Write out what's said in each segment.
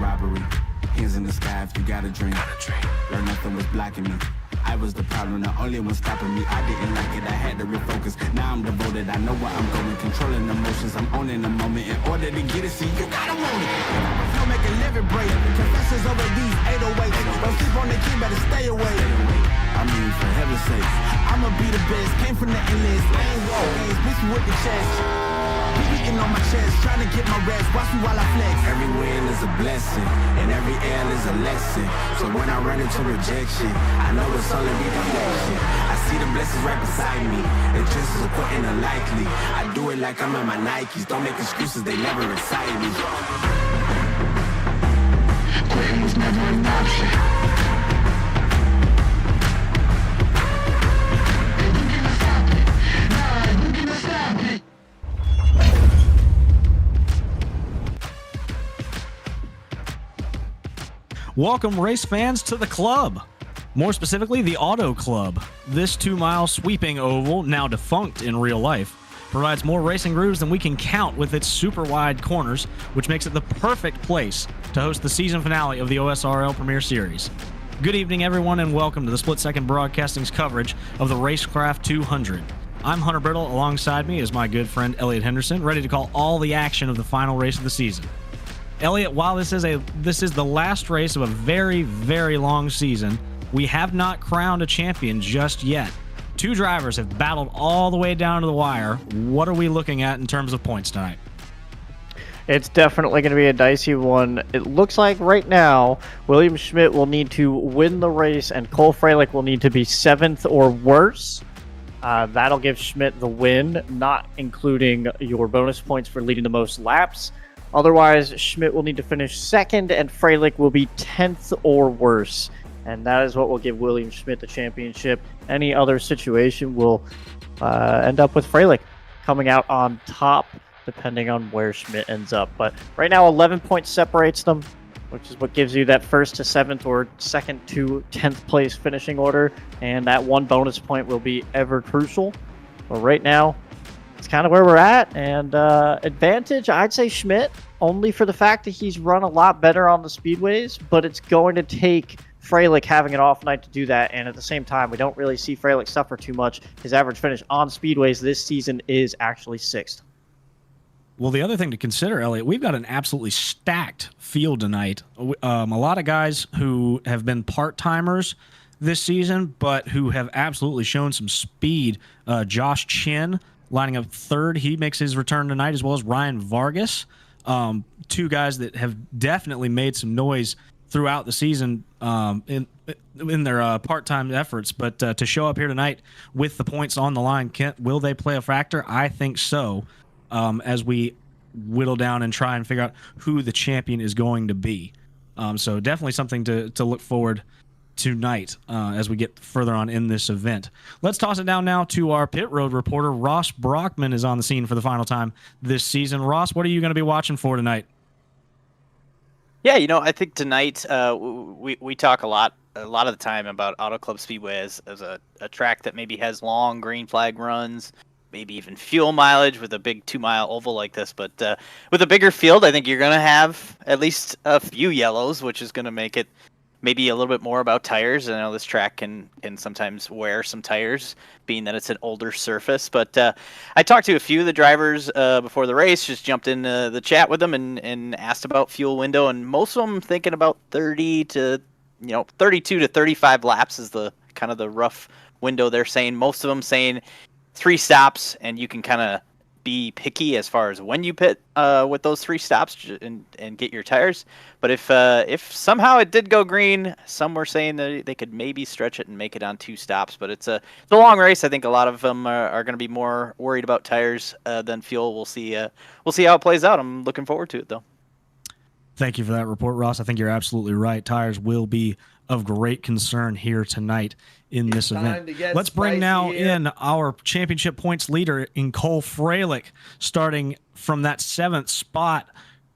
robbery. Hands in the sky if you got a dream. Where nothing was blocking me. I was the problem, the only one stopping me. I didn't like it, I had to refocus. Now I'm devoted, I know where I'm going. Controlling emotions, I'm owning the moment. In order to get it, see, you gotta want it. Don't make a living break. Confessions over these 808s. Don't sleep on the key, better stay away. I mean, for heaven's sake, I'ma be the best. Came from the endless lane wall games, bitch with the chest. Beating on my chest, trying to get my rest. Watch me while I flex. Every win is a blessing, and every L is a lesson. So when I run into rejection, I know it's only redirection. I see the blessings right beside me. It's just as important and likely. I do it like I'm in my Nikes. Don't make excuses, they never excite me. Quitting was never an option. Welcome, race fans, to the club. More specifically, the Auto Club. This 2-mile sweeping oval, now defunct in real life, provides more racing grooves than we can count with its super wide corners, which makes it the perfect place to host the season finale of the OSRL Premier Series. Good evening, everyone, and welcome to the Split Second Broadcasting's coverage of the Racecraft 200. I'm Hunter Brittle. Alongside me is my good friend Elliot Henderson, ready to call all the action of the final race of the season. Elliot, while this is the last race of a very, very long season, we have not crowned a champion just yet. 2 drivers have battled all the way down to the wire. What are we looking at in terms of points tonight? It's definitely going to be a dicey one. It looks like right now, William Schmidt will need to win the race, and Cole Freilich will need to be 7th or worse. That'll give Schmidt the win, not including your bonus points for leading the most laps. Otherwise, Schmidt will need to finish 2nd, and Freilich will be 10th or worse. And that is what will give William Schmidt the championship. Any other situation will end up with Freilich coming out on top, depending on where Schmidt ends up. But right now, 11 points separates them, which is what gives you that 1st to 7th or 2nd to 10th place finishing order. And that 1 bonus point will be ever crucial. But right now, it's kind of where we're at, and advantage, I'd say Schmidt, only for the fact that he's run a lot better on the speedways, but it's going to take Freilich having an off night to do that, and at the same time, we don't really see Freilich suffer too much. His average finish on speedways this season is actually 6th. Well, the other thing to consider, Elliot, we've got an absolutely stacked field tonight. A lot of guys who have been part-timers this season, but who have absolutely shown some speed. Josh Chin, lining up 3rd. He makes his return tonight, as well as Ryan Vargas. 2 guys that have definitely made some noise throughout the season in their part-time efforts. But to show up here tonight with the points on the line, Kent, will they play a factor? I think so, as we whittle down and try and figure out who the champion is going to be. So definitely something to look forward tonight as we get further on in this event. Let's toss it down now to our pit road reporter. Ross Brockman is on the scene for the final time this season. Ross, what are you going to be watching for tonight? Yeah, I think tonight we talk a lot of the time about Auto Club Speedway as a track that maybe has long green flag runs, maybe even fuel mileage with a big 2-mile oval like this. But with a bigger field, I think you're going to have at least a few yellows, which is going to make it maybe a little bit more about tires. I know this track can sometimes wear some tires, being that it's an older surface. But I talked to a few of the drivers before the race, just jumped in the chat with them and asked about fuel window. And most of them thinking about 32 to 35 laps is the kind of the rough window they're saying. Most of them saying 3 stops, and you can kind of be picky as far as when you pit with those 3 stops and get your tires. But if somehow it did go green, some were saying that they could maybe stretch it and make it on 2 stops. But it's a long race. I think a lot of them are going to be more worried about tires than fuel. We'll see how it plays out. I'm looking forward to it, though. Thank you for that report, Ross. I think you're absolutely right. Tires will be of great concern here tonight in this event. Let's bring now in our championship points leader in Cole Freilich, starting from that 7th spot.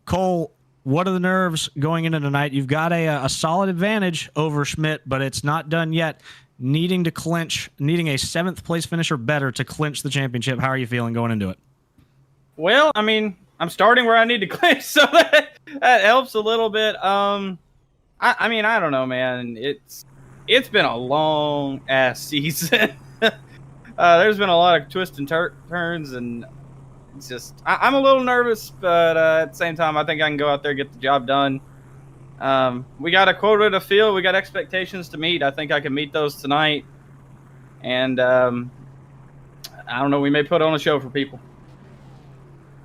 Cole, what are the nerves going into tonight? You've got a solid advantage over Schmidt, but it's not done yet. Needing a 7th place finish or better to clinch the championship. How are you feeling going into it? Well, I mean, I'm starting where I need to clinch, so that helps a little bit. I mean, I don't know, man. It's been a long ass season. There's been a lot of twists and turns, and it's just I'm a little nervous, but at the same time, I think I can go out there and get the job done. We got a quota to fill. We got expectations to meet. I think I can meet those tonight, and I don't know. We may put on a show for people.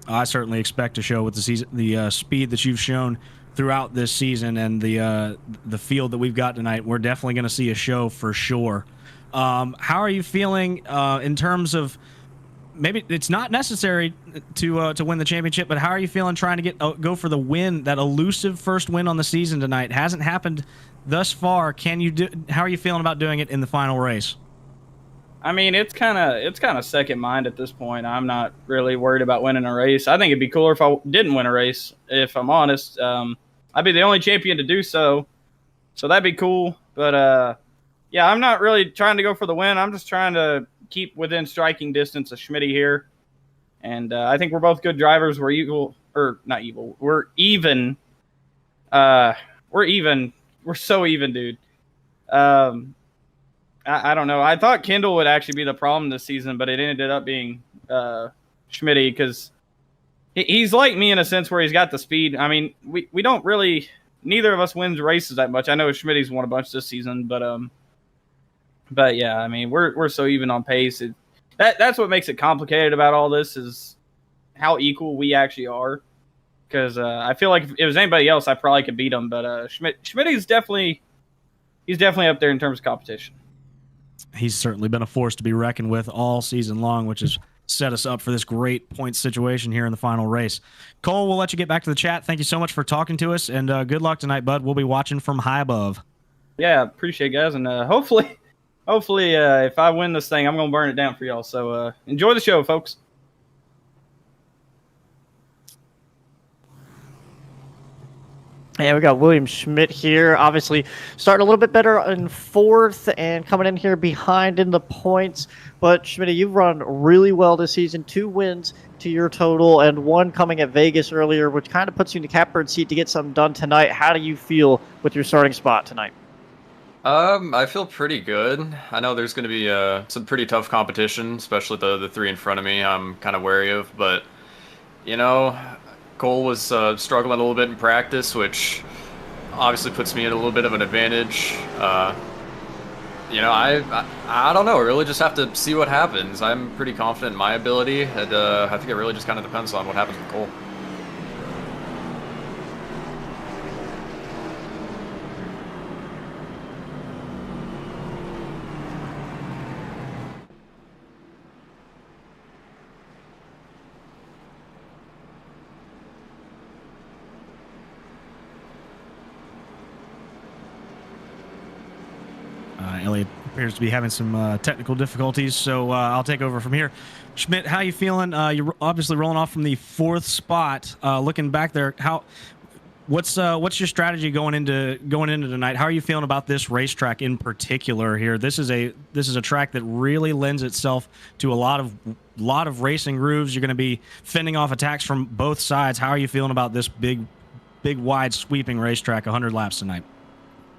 I certainly expect a show with the speed that you've shown throughout this season and the field that we've got tonight. We're definitely going to see a show for sure. How are you feeling in terms of maybe it's not necessary to win the championship, but how are you feeling trying to go for the win, that elusive first win on the season tonight? Hasn't happened thus far. How are you feeling about doing it in the final race? I mean, it's kind of second mind at this point. I'm not really worried about winning a race. I think it'd be cooler if I didn't win a race, if I'm honest. I'd be the only champion to do so that'd be cool. But yeah, I'm not really trying to go for the win. I'm just trying to keep within striking distance of Schmitty here. And I think we're both good drivers. We're evil, or not evil. We're even. We're even. We're so even, dude. I don't know. I thought Kendall would actually be the problem this season, but it ended up being Schmitty, because he's like me in a sense where he's got the speed. I mean, we don't really, neither of us wins races that much. I know Schmitty's won a bunch this season, but yeah, I mean, we're so even on pace. That's what makes it complicated about all this, is how equal we actually are. Because I feel like if it was anybody else, I probably could beat him. But Schmitty's definitely up there in terms of competition. He's certainly been a force to be reckoned with all season long, which has set us up for this great point situation here in the final race. Cole, we'll let you get back to the chat. Thank you so much for talking to us, and good luck tonight, bud. We'll be watching from high above. Yeah, appreciate it, guys, and hopefully, if I win this thing, I'm gonna burn it down for y'all. So enjoy the show, folks. Yeah, we got William Schmidt here, obviously starting a little bit better in fourth and coming in here behind in the points. But Schmidt, you've run really well this season, 2 wins to your total and 1 coming at Vegas earlier, which kind of puts you in the catbird seat to get something done tonight. How do you feel with your starting spot tonight? I feel pretty good. I know there's going to be some pretty tough competition, especially the 3 in front of me. I'm kind of wary of, but you know, Cole was struggling a little bit in practice, which obviously puts me at a little bit of an advantage. You know, I don't know. I really just have to see what happens. I'm pretty confident in my ability, and I think it really just kind of depends on what happens with Cole. Elliot appears to be having some technical difficulties, so I'll take over from here. Schmidt, how you feeling? You're obviously rolling off from the 4th spot. Looking back there, what's your strategy going into tonight? How are you feeling about this racetrack in particular here? This is a track that really lends itself to a lot of racing grooves. You're going to be fending off attacks from both sides. How are you feeling about this big, wide, sweeping racetrack, 100 laps tonight?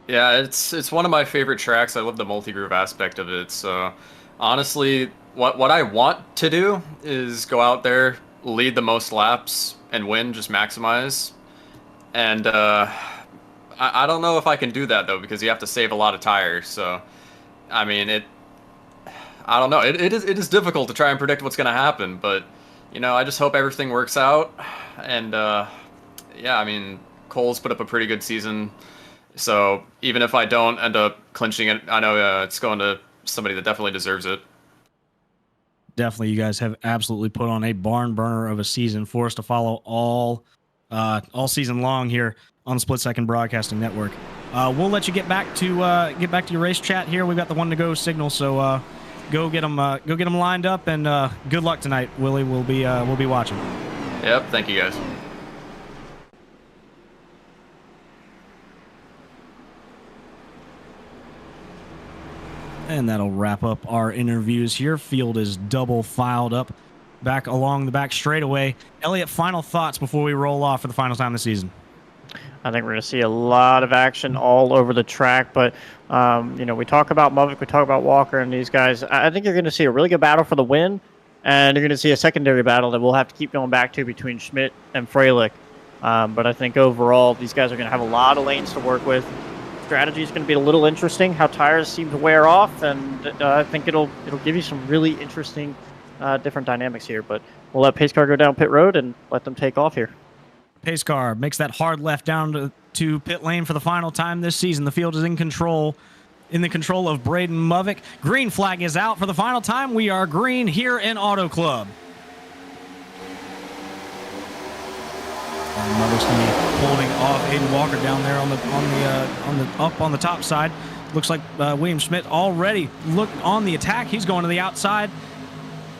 Yeah, it's one of my favorite tracks. I love the multi-groove aspect of it. So honestly, what I want to do is go out there, lead the most laps, and win, just maximize. And I don't know if I can do that, though, because you have to save a lot of tires. So, I mean, I don't know. It is difficult to try and predict what's going to happen. But, you know, I just hope everything works out. And, yeah, I mean, Cole's put up a pretty good season. So even if I don't end up clinching it, I know it's going to somebody that definitely deserves it. Definitely, you guys have absolutely put on a barn burner of a season for us to follow all season long here on the Split Second Broadcasting Network. We'll let you get back to your race chat here. We've got the 1 to go signal, so go get them lined up, and good luck tonight, Willie. We'll be watching. Yep, thank you guys. And that'll wrap up our interviews here. Field is double filed up back along the back straightaway. Elliot, final thoughts before we roll off for the final time this season. I think we're going to see a lot of action all over the track, but we talk about Movic, we talk about Walker and these guys. I think you're going to see a really good battle for the win, and you're going to see a secondary battle that we'll have to keep going back to between Schmidt and Freilich. But I think overall, these guys are going to have a lot of lanes to work with. Strategy is going to be a little interesting, how tires seem to wear off, and I think it'll give you some really interesting different dynamics here. But we'll let Pace Car go down pit road and let them take off here. Pace car makes that hard left down to pit lane for the final time this season. The field is in the control of Braden Movic. Green flag is out for the final time. We are green here in Auto Club. And Movic's going to be holding off Aiden Walker down there on the top side. Looks like William Schmidt already looked on the attack. He's going to the outside,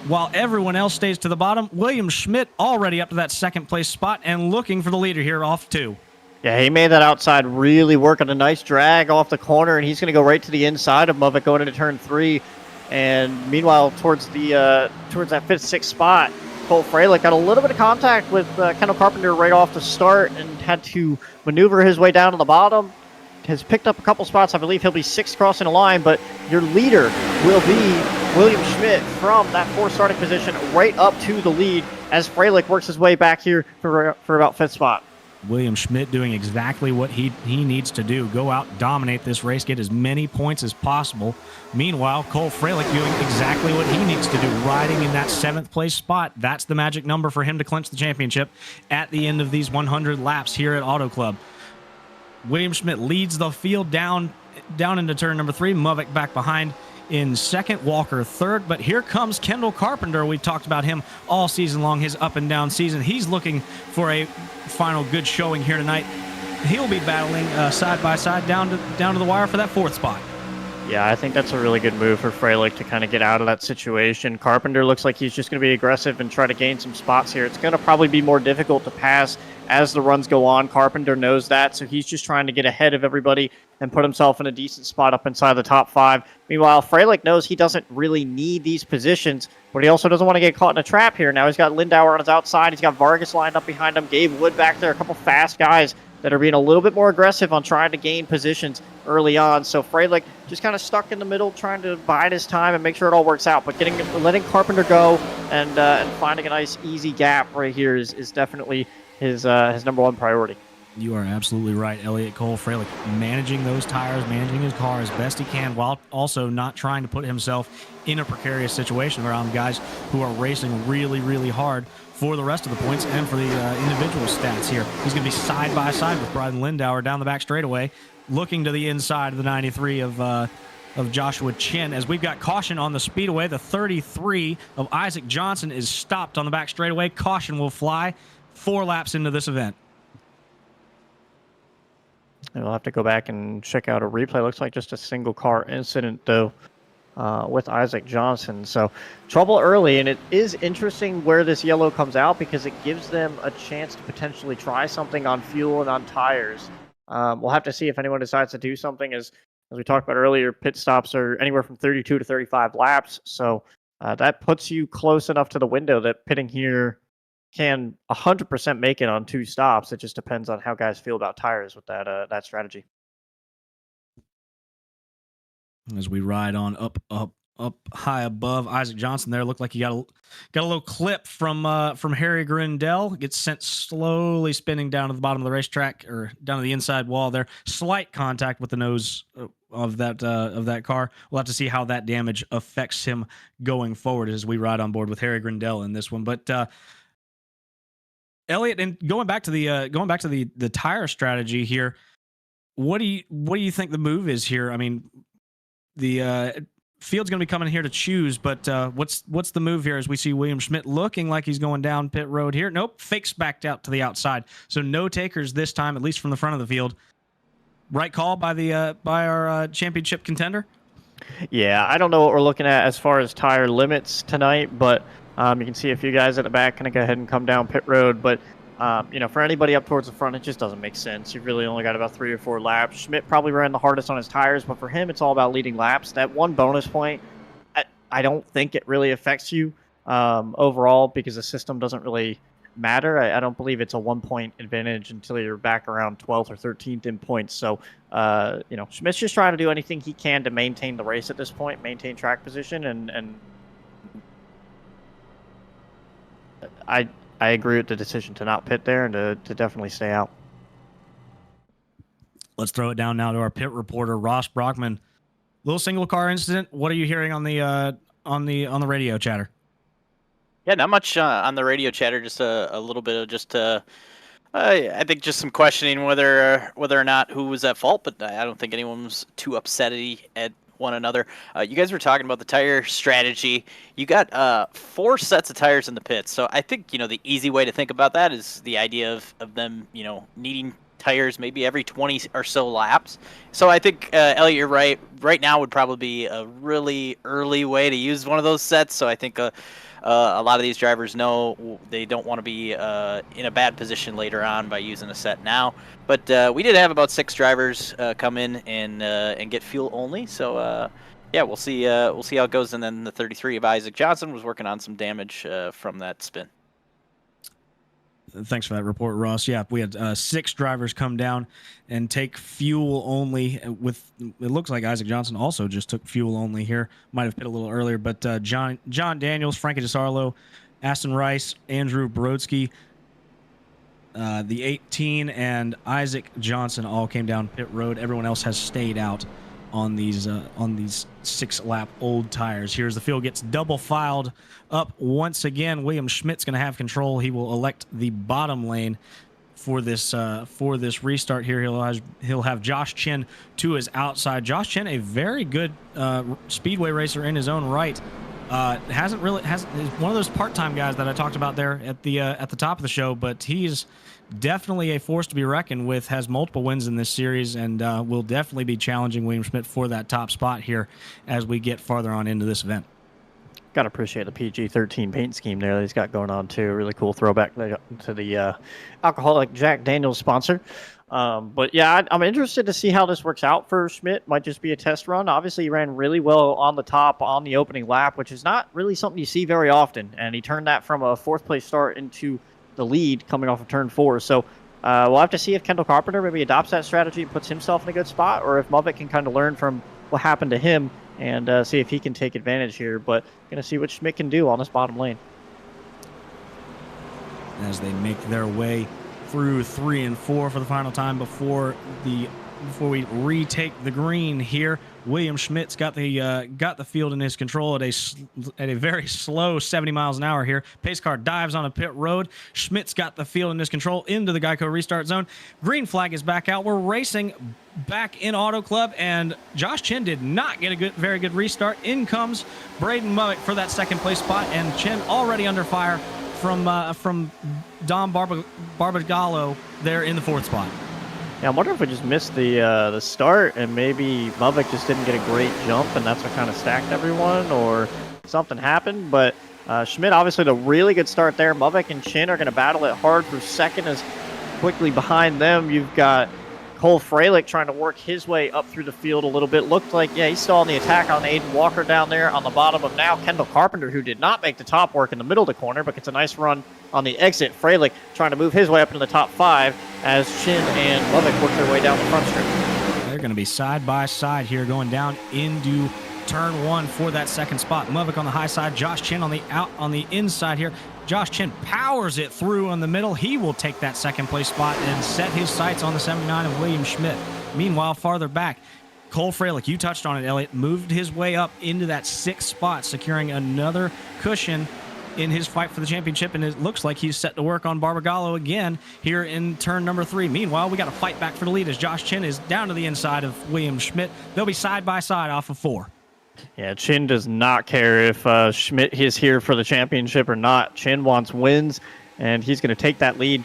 while everyone else stays to the bottom. William Schmidt already up to that second place spot and looking for the leader here off 2. Yeah, he made that outside really work on a nice drag off the corner, and he's going to go right to the inside of Movic going into turn 3. And meanwhile, towards that 5th, 6th spot, Cole Freilich got a little bit of contact with Kendall Carpenter right off the start and had to maneuver his way down to the bottom. Has picked up a couple spots. I believe he'll be 6th crossing the line, but your leader will be William Schmidt from that 4th starting position right up to the lead as Freilich works his way back here for about 5th spot. William Schmidt doing exactly what he needs to do. Go out, dominate this race, get as many points as possible. Meanwhile, Cole Freilich doing exactly what he needs to do, riding in that 7th place spot. That's the magic number for him to clinch the championship at the end of these 100 laps here at Auto Club. William Schmidt leads the field down into turn number 3. Movic back behind in 2nd, Walker 3rd. But here comes Kendall Carpenter. We've talked about him all season long, his up and down season. He's looking for a final good showing here tonight. He'll be battling side by side down to the wire for that 4th spot. Yeah, I think that's a really good move for Freilich to kind of get out of that situation. Carpenter looks like he's just going to be aggressive and try to gain some spots here. It's going to probably be more difficult to pass as the runs go on. Carpenter knows that, so he's just trying to get ahead of everybody and put himself in a decent spot up inside the top 5. Meanwhile, Freilich knows he doesn't really need these positions, but he also doesn't want to get caught in a trap here. Now he's got Lindauer on his outside. He's got Vargas lined up behind him. Gabe Wood back there. A couple fast guys that are being a little bit more aggressive on trying to gain positions early on. So Freilich just kind of stuck in the middle, trying to bide his time and make sure it all works out. But letting Carpenter go and finding a nice easy gap right here is definitely his number 1 priority. You are absolutely right, Elliot. Cole Freilich managing those tires, managing his car as best he can, while also not trying to put himself in a precarious situation around guys who are racing really, really hard for the rest of the points and for the individual stats here. He's going to be side by side with Bryden Lindauer down the back straightaway, looking to the inside of the 93 of Joshua Chin. As we've got caution on the speedway, the 33 of Isaac Johnson is stopped on the back straightaway. Caution will fly 4 laps into this event. And we'll have to go back and check out a replay. Looks like just a single car incident, though, with Isaac Johnson. So trouble early, and it is interesting where this yellow comes out because it gives them a chance to potentially try something on fuel and on tires. We'll have to see if anyone decides to do something. As we talked about earlier, pit stops are anywhere from 32 to 35 laps. So that puts you close enough to the window that pitting here can 100% make it on 2 stops. It just depends on how guys feel about tires with that strategy. As we ride on up high above Isaac Johnson, there looked like he got a little clip from Harry Grindell. Gets sent slowly spinning down to the bottom of the racetrack, or down to the inside wall there. Slight contact with the nose of that car. We'll have to see how that damage affects him going forward as we ride on board with Harry Grindell in this one. But Elliot, and going back to the tire strategy here, what do you think the move is here? I mean, the field's going to be coming here to choose, but what's the move here as we see William Schmidt looking like he's going down pit road here? Nope, fakes backed out to the outside, so no takers this time, at least from the front of the field. Right call by our championship contender. Yeah, I don't know what we're looking at as far as tire limits tonight, but you can see a few guys at the back kind of go ahead and come down pit road, but for anybody up towards the front, it just doesn't make sense. You've really only got about 3 or 4 laps. Schmidt probably ran the hardest on his tires, but for him, it's all about leading laps. That 1 bonus point, I don't think it really affects you overall because the system doesn't really matter. I don't believe it's a 1-point advantage until you're back around 12th or 13th in points. So, Schmidt's just trying to do anything he can to maintain the race at this point, maintain track position, and I agree with the decision to not pit there and to definitely stay out. Let's throw it down now to our pit reporter, Ross Brockman. Little single car incident. What are you hearing on the radio chatter? Yeah, not much on the radio chatter. Just a little bit of just I think just some questioning whether or not who was at fault, but I don't think anyone was too upset at one another. You guys were talking about the tire strategy. You got 4 sets of tires in the pits, so I think the easy way to think about that is the idea of them needing tires maybe every 20 or so laps. So I think Elliot, you're right. Right now would probably be a really early way to use one of those sets. So I think a lot of these drivers know they don't want to be in a bad position later on by using a set now. But we did have about 6 drivers come in and get fuel only. So yeah, we'll see how it goes. And then the 33 of Isaac Johnson was working on some damage from that spin. Thanks for that report, Ross. Yeah, we had 6 drivers come down and take fuel only. With it looks like Isaac Johnson also just took fuel only here. Might have pit a little earlier, but John Daniels, Frankie DeSarlo, Aston Rice, Andrew Brodsky, the 18, and Isaac Johnson all came down pit road. Everyone else has stayed out on these 6-lap old tires. Here's the field gets double filed up once again. William Schmidt's going to have control. He will elect the bottom lane for this restart here. He'll have Josh Chin to his outside. Josh Chin, a very good speedway racer in his own right. Is one of those part-time guys that I talked about there at the top of the show, but he's definitely a force to be reckoned with, has multiple wins in this series, and will definitely be challenging William Schmidt for that top spot here as we get farther on into this event. Got to appreciate the PG-13 paint scheme there that he's got going on, too. Really cool throwback to the alcoholic Jack Daniels sponsor. But yeah, I'm interested to see how this works out for Schmidt. Might just be a test run. Obviously, he ran really well on the top on the opening lap, which is not really something you see very often. And he turned that from a 4th place start into the lead coming off of turn 4. So we'll have to see if Kendall Carpenter maybe adopts that strategy and puts himself in a good spot, or if Muvik can kind of learn from what happened to him and see if he can take advantage here. But going to see what Schmidt can do on this bottom lane. As they make their way through 3 and 4 for the final time before we retake the green here. William Schmidt's got the field in his control at a very slow 70 miles an hour here. Pace car dives on a pit road. Schmidt's got the field in his control into the Geico restart zone. Green flag is back out. We're racing back in Auto Club, and Josh Chin did not get a very good restart. In comes Braden Muvik for that 2nd place spot, and Chin already under fire from Dom Barbagallo there in the 4th spot. Yeah, I wonder if we just missed the start and maybe Muvik just didn't get a great jump and that's what kind of stacked everyone, or something happened. But Schmidt obviously had a really good start there. Muvik and Chin are going to battle it hard for 2nd. As quickly behind them you've got Cole Freilich trying to work his way up through the field a little bit. Looked like, yeah, he's still on the attack on Aiden Walker down there on the bottom of now Kendall Carpenter, who did not make the top work in the middle of the corner, but gets a nice run on the exit. Freilich trying to move his way up into the top 5 as Chin and Muvik work their way down the front strip. They're going to be side by side here going down into turn 1 for that 2nd spot. Muvik on the high side, Josh Chin on the inside here. Josh Chin powers it through on the middle. He will take that 2nd place spot and set his sights on the 79 of William Schmidt. Meanwhile, farther back, Cole Freilich, you touched on it, Elliot, moved his way up into that 6th spot, securing another cushion in his fight for the championship, and it looks like he's set to work on Barbagallo again here in turn number 3. Meanwhile, we got to fight back for the lead as Josh Chin is down to the inside of William Schmidt. They'll be side by side off of 4. Yeah, Chin does not care if Schmidt is here for the championship or not. Chin wants wins, and he's going to take that lead.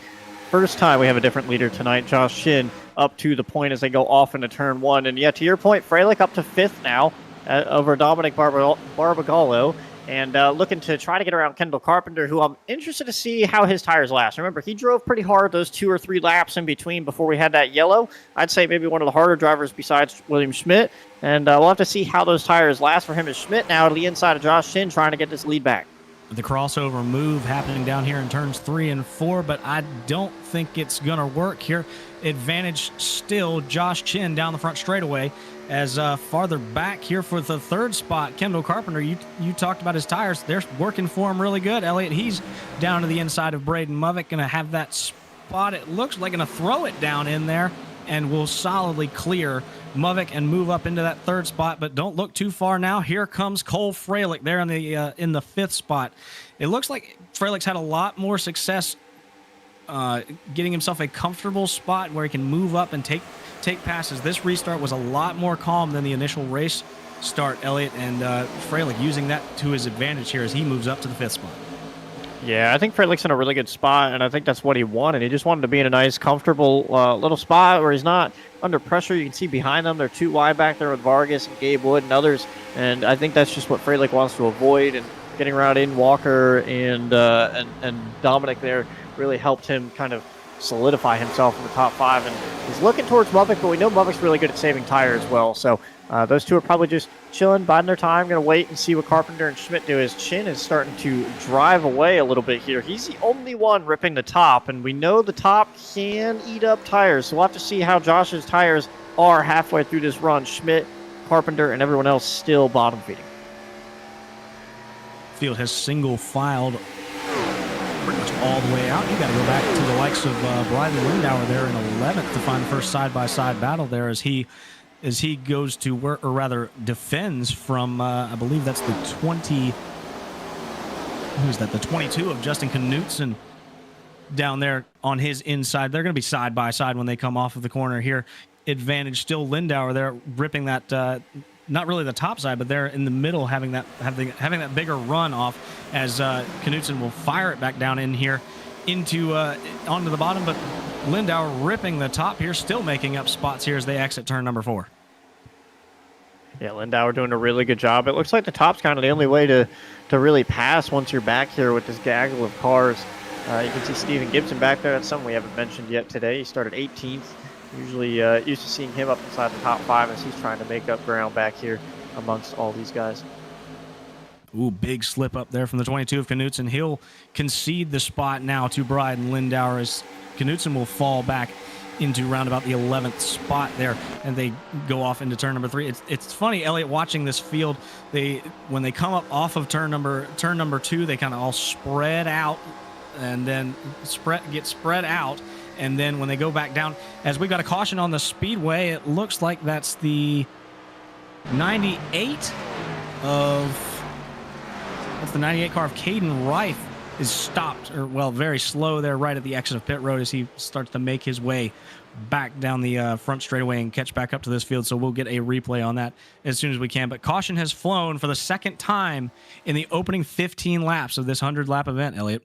First time we have a different leader tonight. Josh Chin up to the point as they go off into turn 1. And yeah, to your point, Freilich up to 5th now over Dominic Barbagallo. And looking to try to get around Kendall Carpenter, who I'm interested to see how his tires last. Remember, he drove pretty hard those 2 or 3 laps in between before we had that yellow. I'd say maybe one of the harder drivers besides William Schmidt. And we'll have to see how those tires last for him as Schmidt now to the inside of Josh Chin trying to get this lead back. The crossover move happening down here in turns 3 and 4, but I don't think it's going to work here. Advantage still, Josh Chin down the front straightaway. As farther back here for the third spot, Kendall Carpenter, you talked about his tires. They're working for him really good. Elliot, he's down to the inside of Braden Movick, going to have that spot. It looks like going to throw it down in there and will solidly clear Movick and move up into that third spot, but don't look too far now. Here comes Cole Freilich there in the 5th spot. It looks like Freilich's had a lot more success getting himself a comfortable spot where he can move up and take passes. This restart was a lot more calm than the initial race start, Elliott, and Freilich using that to his advantage here as he moves up to the 5th spot. Yeah, I think Freilich's in a really good spot, and I think that's what he wanted. He just wanted to be in a nice, comfortable little spot where he's not under pressure. You can see behind them, they're too wide back there with Vargas and Gabe Wood and others, and I think that's just what Freilich wants to avoid, and getting around in Walker and Dominic there really helped him kind of solidify himself in the top 5, and he's looking towards Movick, but we know Movick's really good at saving tires as well, so those two are probably just chilling, biding their time, going to wait and see what Carpenter and Schmidt do. His Chin is starting to drive away a little bit here. He's the only one ripping the top, and we know the top can eat up tires, so we'll have to see how Josh's tires are halfway through this run. Schmidt, Carpenter, and everyone else still bottom feeding. Field has single filed pretty much all the way out. You got to go back to the likes of Blythe Lindauer there in 11th to find the first side-by-side battle there as he goes to work, or rather defends from, I believe that's the 20, who's that, the 22 of Justin Knutson down there on his inside. They're going to be side-by-side when they come off of the corner here. Advantage still Lindauer there, ripping that, not really the top side, but they're in the middle having that bigger run off as Knutson will fire it back down in here onto the bottom, but Lindauer ripping the top here, still making up spots here as they exit turn number 4. Yeah, Lindauer doing a really good job. It looks like the top's kind of the only way to really pass once you're back here with this gaggle of cars. You can see Steven Gibson back there. That's something we haven't mentioned yet today. He started 18th. Usually used to seeing him up inside the top 5 as he's trying to make up ground back here amongst all these guys. Ooh, big slip up there from the 22 of Knutson. He'll concede the spot now to Bryden Lindauer as Knutson will fall back into round about the 11th spot there, and they go off into turn number 3. It's funny, Elliot, watching this field. When they come up off of turn number 2, they kind of all spread out, and then get spread out. And then when they go back down, as we've got a caution on the speedway, it looks like that's the 98 of. That's the 98 car of Caden Reif is stopped, or well, very slow there right at the exit of pit road as he starts to make his way back down the front straightaway and catch back up to this field. So we'll get a replay on that as soon as we can. But caution has flown for the second time in the opening 15 laps of this 100-lap event, Elliot.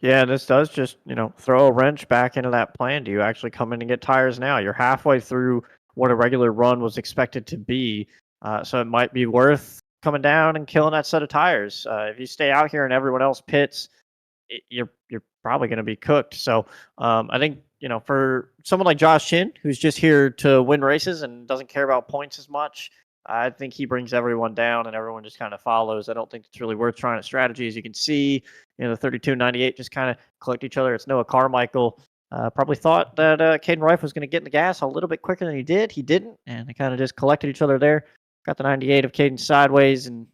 Yeah, this does just, throw a wrench back into that plan. Do you actually come in and get tires now? You're halfway through what a regular run was expected to be, so it might be worth coming down and killing that set of tires. If you stay out here and everyone else pits, you're probably going to be cooked. So I think, for someone like Josh Chin, who's just here to win races and doesn't care about points as much, I think he brings everyone down and everyone just kind of follows. I don't think it's really worth trying a strategy. As you can see, the 32-98 just kind of collect each other. It's Noah Carmichael. Probably thought that Caden Reif was going to get in the gas a little bit quicker than he did. He didn't, and they kind of just collected each other there. Got the 98 of Caden sideways, and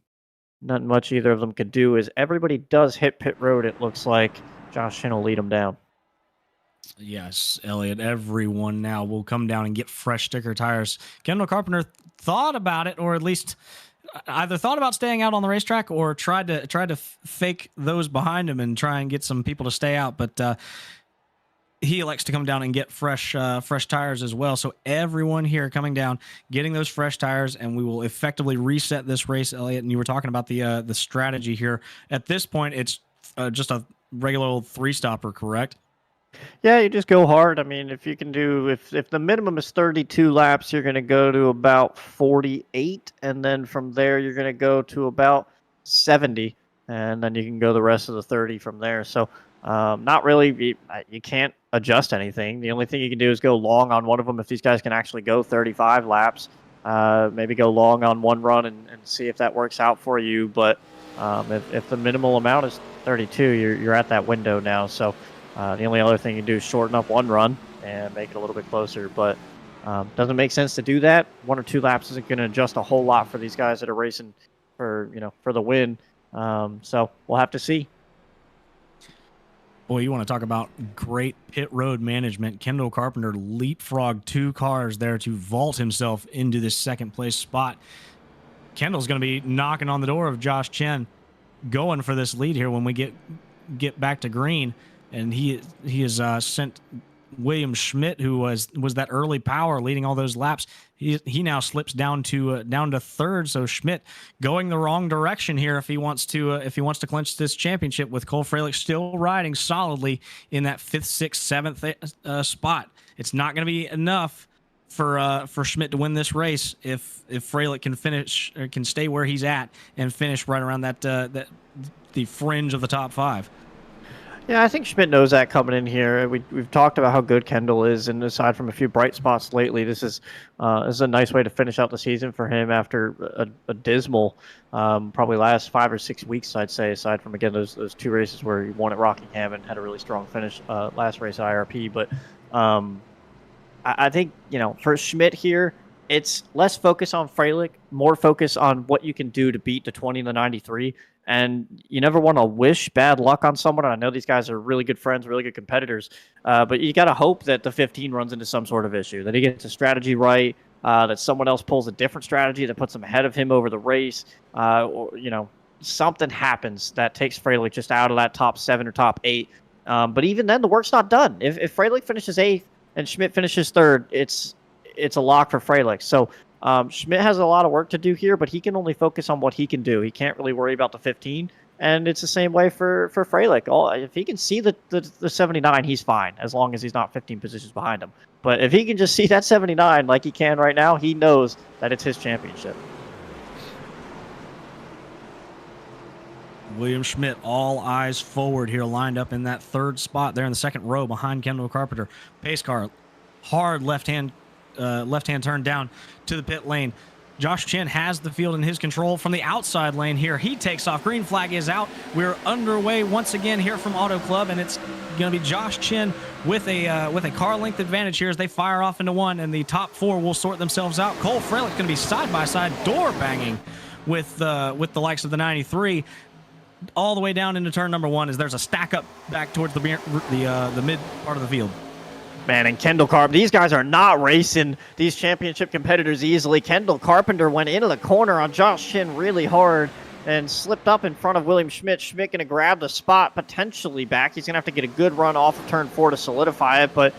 not much either of them could do. As everybody does hit pit road, it looks like Josh Chin will lead them down. Yes, Elliot, everyone now will come down and get fresh sticker tires. Kendall Carpenter thought about it, or at least either thought about staying out on the racetrack or tried to fake those behind him and try and get some people to stay out, but he elects to come down and get fresh tires as well. So everyone here coming down, getting those fresh tires, and we will effectively reset this race, Elliot. And you were talking about the strategy here. At this point, it's just a regular old 3-stopper, correct? Yeah, you just go hard. I mean, if you can do, if the minimum is 32 laps, you're going to go to about 48, and then from there you're going to go to about 70, and then you can go the rest of the 30 from there. So not really, you can't adjust anything. The only thing you can do is go long on one of them if these guys can actually go 35 laps. Maybe go long on one run and see if that works out for you. But If the minimal amount is 32, you're at that window now. So the only other thing you do is shorten up one run and make it a little bit closer. But doesn't make sense to do that. 1 or 2 laps isn't going to adjust a whole lot for these guys that are racing for the win. So we'll have to see. Boy, you want to talk about great pit road management. Kendall Carpenter leapfrogged 2 cars there to vault himself into this second place spot. Kendall's going to be knocking on the door of Josh Chen, going for this lead here when we get back to green, and he has sent William Schmidt, who was that early power leading all those laps. He now slips down to third. So Schmidt going the wrong direction here if he wants to clinch this championship, with Cole Fralick still riding solidly in that 5th, 6th, 7th spot. It's not going to be enough for Schmidt to win this race if Fralick can stay where he's at and finish right around the fringe of the top 5. Yeah, I think Schmidt knows that coming in here. We've talked about how good Kendall is, and aside from a few bright spots lately, this is a nice way to finish out the season for him after a dismal, probably last 5 or 6 weeks, I'd say. Aside from again those 2 races where he won at Rockingham and had a really strong finish last race at IRP. But I think for Schmidt here, it's less focus on Fralick, more focus on what you can do to beat the 20 and the 93. And you never want to wish bad luck on someone. I know these guys are really good friends, really good competitors, but you got to hope that the 15 runs into some sort of issue, that he gets a strategy right, that someone else pulls a different strategy that puts him ahead of him over the race, or something happens that takes Fralick just out of that top 7 or top 8. But even then, the work's not done. If Fralick finishes 8th and Schmidt finishes 3rd, it's a lock for Fralick. So Schmidt has a lot of work to do here, but he can only focus on what he can do. He can't really worry about the 15, and it's the same way for Fralick. If he can see the 79, he's fine, as long as he's not 15 positions behind him. But if he can just see that 79 like he can right now, he knows that it's his championship. William Schmidt, all eyes forward here, lined up in that 3rd spot there in the 2nd row behind Kendall Carpenter. Pace car, hard left-hand turn down to the pit lane. Josh Chen has the field in his control from the outside lane here. He takes off. Green flag is out. We're underway once again here from Auto Club, and it's going to be Josh Chen with a car length advantage here as they fire off into one, and the top 4 will sort themselves out. Cole Fralick going to be side by side door banging with the likes of the 93 all the way down into turn number 1 as there's a stack up back towards the mid part of the field. Man, and Kendall Carpenter, these guys are not racing these championship competitors easily. Kendall Carpenter went into the corner on Josh Chen really hard and slipped up in front of William Schmidt. Schmidt going to grab the spot potentially back. He's going to have to get a good run off of turn 4 to solidify it. But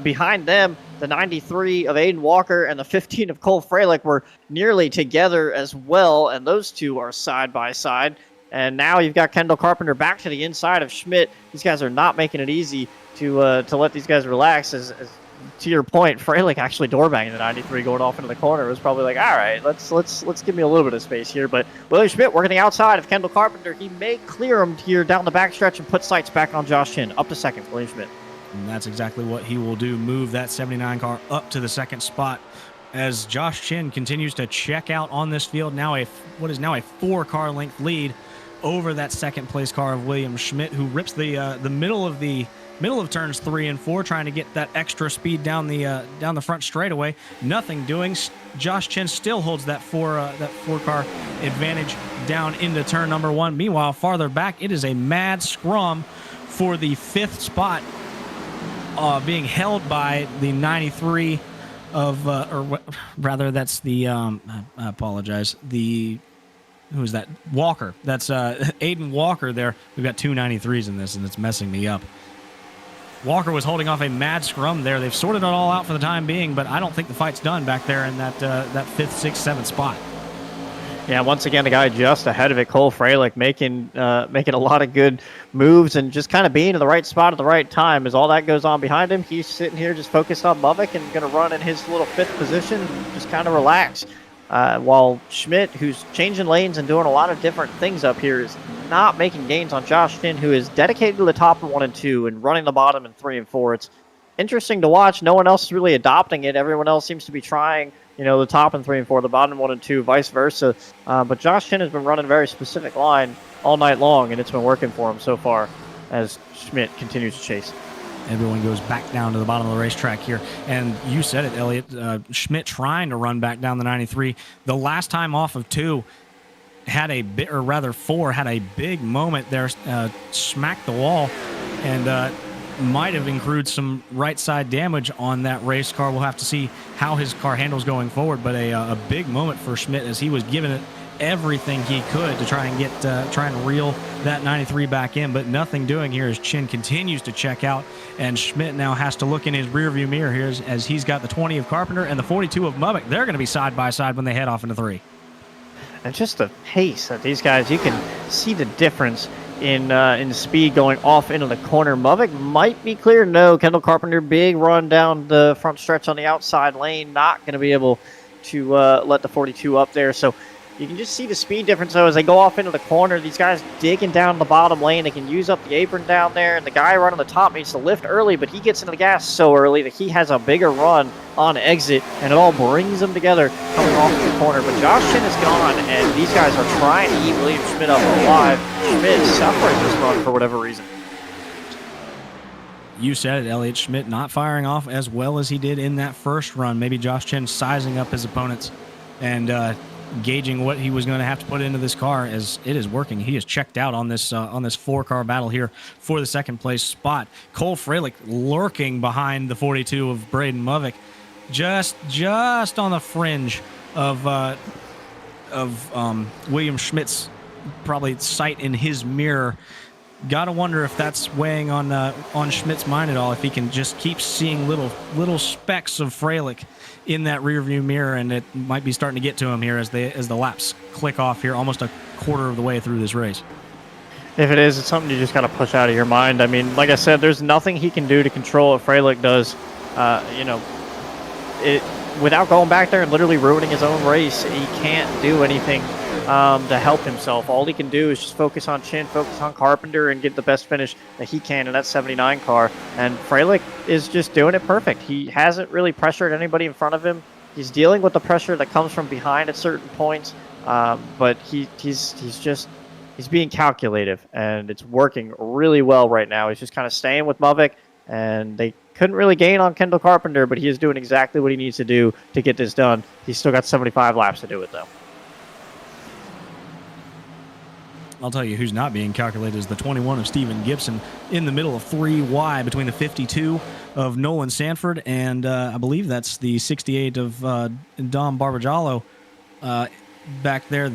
behind them, the 93 of Aiden Walker and the 15 of Cole Fralick were nearly together as well, and those two are side by side. And now you've got Kendall Carpenter back to the inside of Schmidt. These guys are not making it easy to let these guys relax. As to your point, Fralick actually door banging the 93 going off into the corner. It was probably like, all right, let's give me a little bit of space here. But William Schmidt working the outside of Kendall Carpenter. He may clear him here down the backstretch and put sights back on Josh Chen. Up to 2nd, William Schmidt. And that's exactly what he will do. Move that 79 car up to the 2nd spot as Josh Chen continues to check out on this field. Now what is now a 4-car length lead over that 2nd place car of William Schmidt, who rips the middle of turns 3 and 4, trying to get that extra speed down the front straightaway. Nothing doing. Josh Chen still holds that 4-car advantage down into turn number 1. Meanwhile, farther back, it is a mad scrum for the 5th spot, being held by the 93 of, or rather, that's the. I apologize. Who is that? Walker. That's Aiden Walker there. We've got 2 93s in this, and it's messing me up. Walker was holding off a mad scrum there. They've sorted it all out for the time being, but I don't think the fight's done back there in that 5th, 6th, 7th spot. Yeah, once again, the guy just ahead of it, Cole Fralick, making a lot of good moves and just kind of being in the right spot at the right time. As all that goes on behind him, he's sitting here just focused on Bubbick and going to run in his little 5th position and just kind of relax. While Schmidt, who's changing lanes and doing a lot of different things up here, is not making gains on Josh Chen, who is dedicated to the top in 1 and 2 and running the bottom in 3 and 4. It's interesting to watch. No one else is really adopting it. Everyone else seems to be trying the top and 3 and 4, the bottom 1 and 2, vice versa. But Josh Chin has been running a very specific line all night long, and it's been working for him so far as Schmidt continues to chase. Everyone goes back down to the bottom of the racetrack here. And you said it, Elliot. Schmidt trying to run back down the 93. The last time off of 2 had a bit, or rather 4, had a big moment there, smacked the wall, and might have accrued some right side damage on that race car. We'll have to see how his car handles going forward, but a big moment for Schmidt as he was giving it everything he could to try and reel that 93 back in, but nothing doing here as Chin continues to check out, and Schmidt now has to look in his rearview mirror here as he's got the 20 of Carpenter and the 42 of Mubbock. They're going to be side by side when they head off into 3. And just the pace that these guys, you can see the difference in speed going off into the corner. Mubbock might be clear. No, Kendall Carpenter, big run down the front stretch on the outside lane. Not going to be able to let the 42 up there. So you can just see the speed difference, though, as they go off into the corner. These guys digging down the bottom lane. They can use up the apron down there. And the guy running the top needs to lift early, but he gets into the gas so early that he has a bigger run on exit, and it all brings them together coming off the corner. But Josh Chin is gone, and these guys are trying to eat William Schmidt up alive. Schmidt suffering this run for whatever reason. You said it, Elliot. Schmidt not firing off as well as he did in that first run. Maybe Josh Chin sizing up his opponents and gauging what he was going to have to put into this car, as it is working. He is checked out on this 4-car battle here for the second place spot. Cole Freilich lurking behind the 42 of Braden Mubbock, just on the fringe of William Schmidt's probably sight in his mirror. Gotta wonder if that's weighing on Schmidt's mind at all, if he can just keep seeing little specks of Freilich in that rearview mirror, and it might be starting to get to him here as the laps click off here, almost a quarter of the way through this race. If it is, it's something you just got to push out of your mind. I mean, like I said, there's nothing he can do to control what Freilich does. Without going back there and literally ruining his own race, he can't do anything to help himself. All he can do is just focus on Chin, focus on Carpenter, and get the best finish that he can in that 79 car. And Freilich is just doing it perfect. He hasn't really pressured anybody in front of him. He's dealing with the pressure that comes from behind at certain points, but he's being calculative, and it's working really well right now. He's just kind of staying with Mubbock, and they couldn't really gain on Kendall Carpenter, but he is doing exactly what he needs to do to get this done. He's still got 75 laps to do it, though. I'll tell you who's not being calculated is the 21 of Steven Gibson in the middle of 3 wide between the 52 of Nolan Sanford and I believe that's the 68 of Dom Barbagallo back there.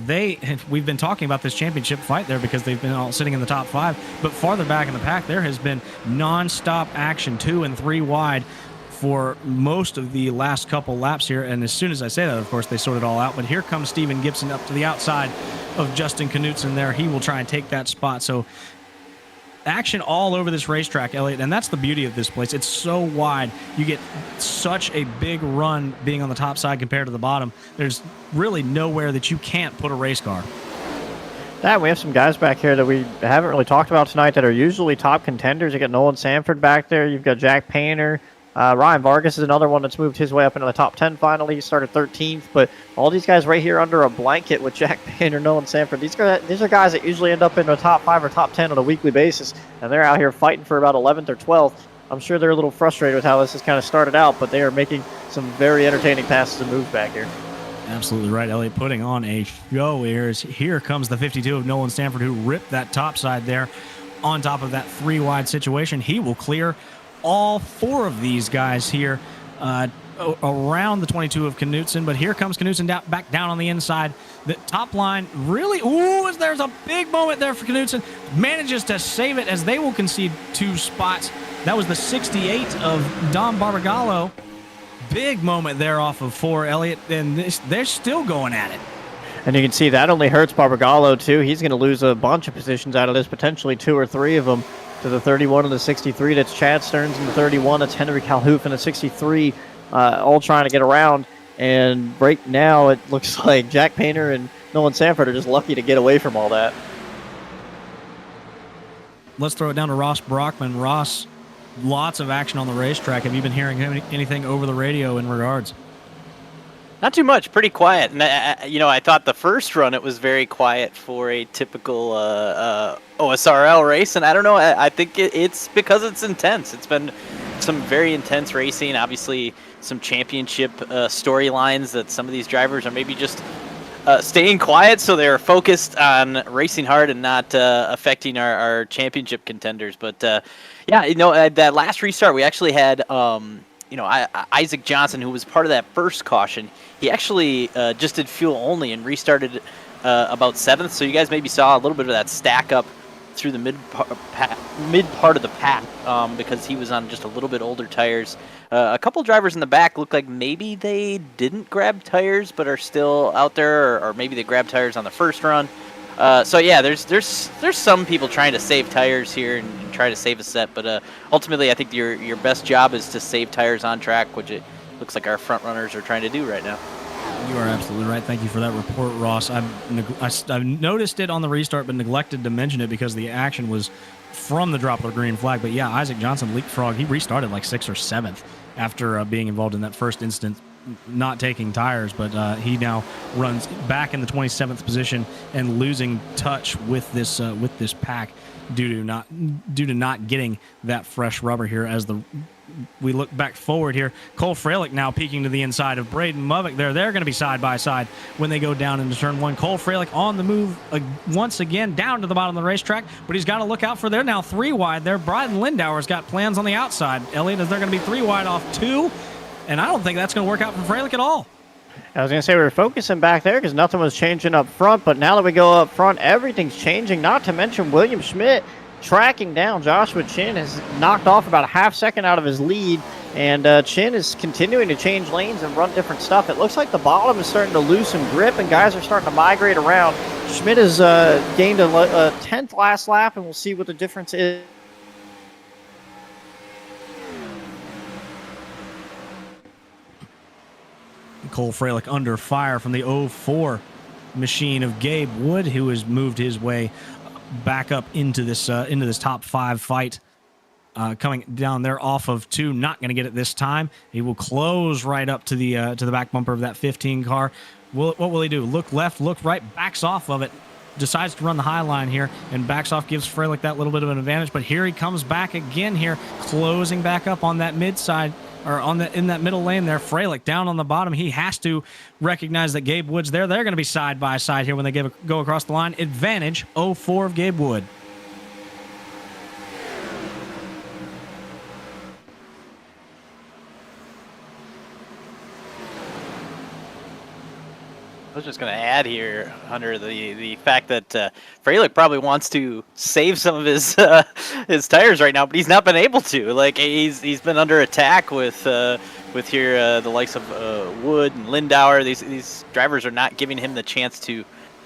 We've been talking about this championship fight there because they've been all sitting in the top 5, but farther back in the pack there has been non-stop action 2 and 3 wide for most of the last couple laps here. And as soon as I say that, of course, they sort it all out. But here comes Steven Gibson up to the outside of Justin Knutson there. He will try and take that spot. So action all over this racetrack, Elliot, and that's the beauty of this place. It's so wide. You get such a big run being on the top side compared to the bottom. There's really nowhere that you can't put a race car. We have some guys back here that we haven't really talked about tonight that are usually top contenders. You got Nolan Sanford back there. You've got Jack Painter. Ryan Vargas is another one that's moved his way up into the top 10 finally. He started 13th, but all these guys right here under a blanket with Jack Painter, Nolan Sanford, these are guys that usually end up in the top 5 or top 10 on a weekly basis, and they're out here fighting for about 11th or 12th. I'm sure they're a little frustrated with how this has kind of started out, but they are making some very entertaining passes and moves back here. Absolutely right, Elliot, putting on a show here. Here comes the 52 of Nolan Sanford, who ripped that top side there on top of that 3 wide situation. He will clear all 4 of these guys here around the 22 of Knutson, but here comes Knutson back down on the inside. The top line really, there's a big moment there for Knutson. Manages to save it as they will concede 2 spots. That was the 68 of Dom Barbagallo. Big moment there off of 4, Elliot, and they're still going at it. And you can see that only hurts Barbagallo, too. He's going to lose a bunch of positions out of this, potentially 2 or 3 of them. To the 31 and the 63, that's Chad Stearns, and the 31, that's Henry Calhouf, and the 63, all trying to get around. And right now, it looks like Jack Painter and Nolan Sanford are just lucky to get away from all that. Let's throw it down to Ross Brockman. Ross, lots of action on the racetrack. Have you been hearing anything over the radio in regards? Not too much, pretty quiet. And I thought the first run it was very quiet for a typical OSRL race, and I don't know. I think it's because it's intense. It's been some very intense racing. Obviously, some championship storylines that some of these drivers are maybe just staying quiet, so they're focused on racing hard and not affecting our championship contenders. But that last restart, we actually had Isaac Johnson, who was part of that first caution. He actually just did fuel only and restarted about 7th. So you guys maybe saw a little bit of that stack up through the mid part of the pack because he was on just a little bit older tires. A couple drivers in the back look like maybe they didn't grab tires but are still out there, or maybe they grabbed tires on the first run. There's some people trying to save tires here and try to save a set, but ultimately I think your best job is to save tires on track, which it looks like our front runners are trying to do right now. You are absolutely right. Thank you for that report, Ross. I've noticed it on the restart, but neglected to mention it because the action was from the drop of the green flag. But yeah, Isaac Johnson leapfrog. He restarted like 6th or 7th after being involved in that first instance, not taking tires. But he now runs back in the 27th position and losing touch with this pack due to not getting that fresh rubber here. As we look back forward here, Cole Freilich now peeking to the inside of Braden Movick. They're going to be side by side when they go down into turn 1. Cole Freilich on the move once again down to the bottom of the racetrack, but he's got to look out for there now 3 wide there. Bryden Lindauer's got plans on the outside. Elliot, is they're going to be 3 wide off 2, and I don't think that's going to work out for Freilich at all. I was going to say we were focusing back there because nothing was changing up front, but now that we go up front, everything's changing, not to mention William Schmidt tracking down Joshua Chin has knocked off about a half second out of his lead, and Chin is continuing to change lanes and run different stuff. It looks like the bottom is starting to lose some grip, and guys are starting to migrate around. Schmidt has gained a 10th last lap, and we'll see what the difference is. Cole Freilich under fire from the 04 machine of Gabe Wood, who has moved his way back up into this top 5 fight, coming down there off of 2. Not going to get it this time. He will close right up to the back bumper of that 15 car. What will he do? Look left, look right, backs off of it, decides to run the high line here, and backs off, gives Freilich that little bit of an advantage. But here he comes back again here, closing back up on that mid side, or in that middle lane there. Freilich down on the bottom. He has to recognize that Gabe Wood's there. They're going to be side by side here when they go across the line. Advantage 04 of Gabe Wood. I was just going to add here, Hunter, the fact that Freilich probably wants to save some of his tires right now, but he's not been able to. Like he's been under attack with the likes of Wood and Lindauer. These drivers are not giving him the chance to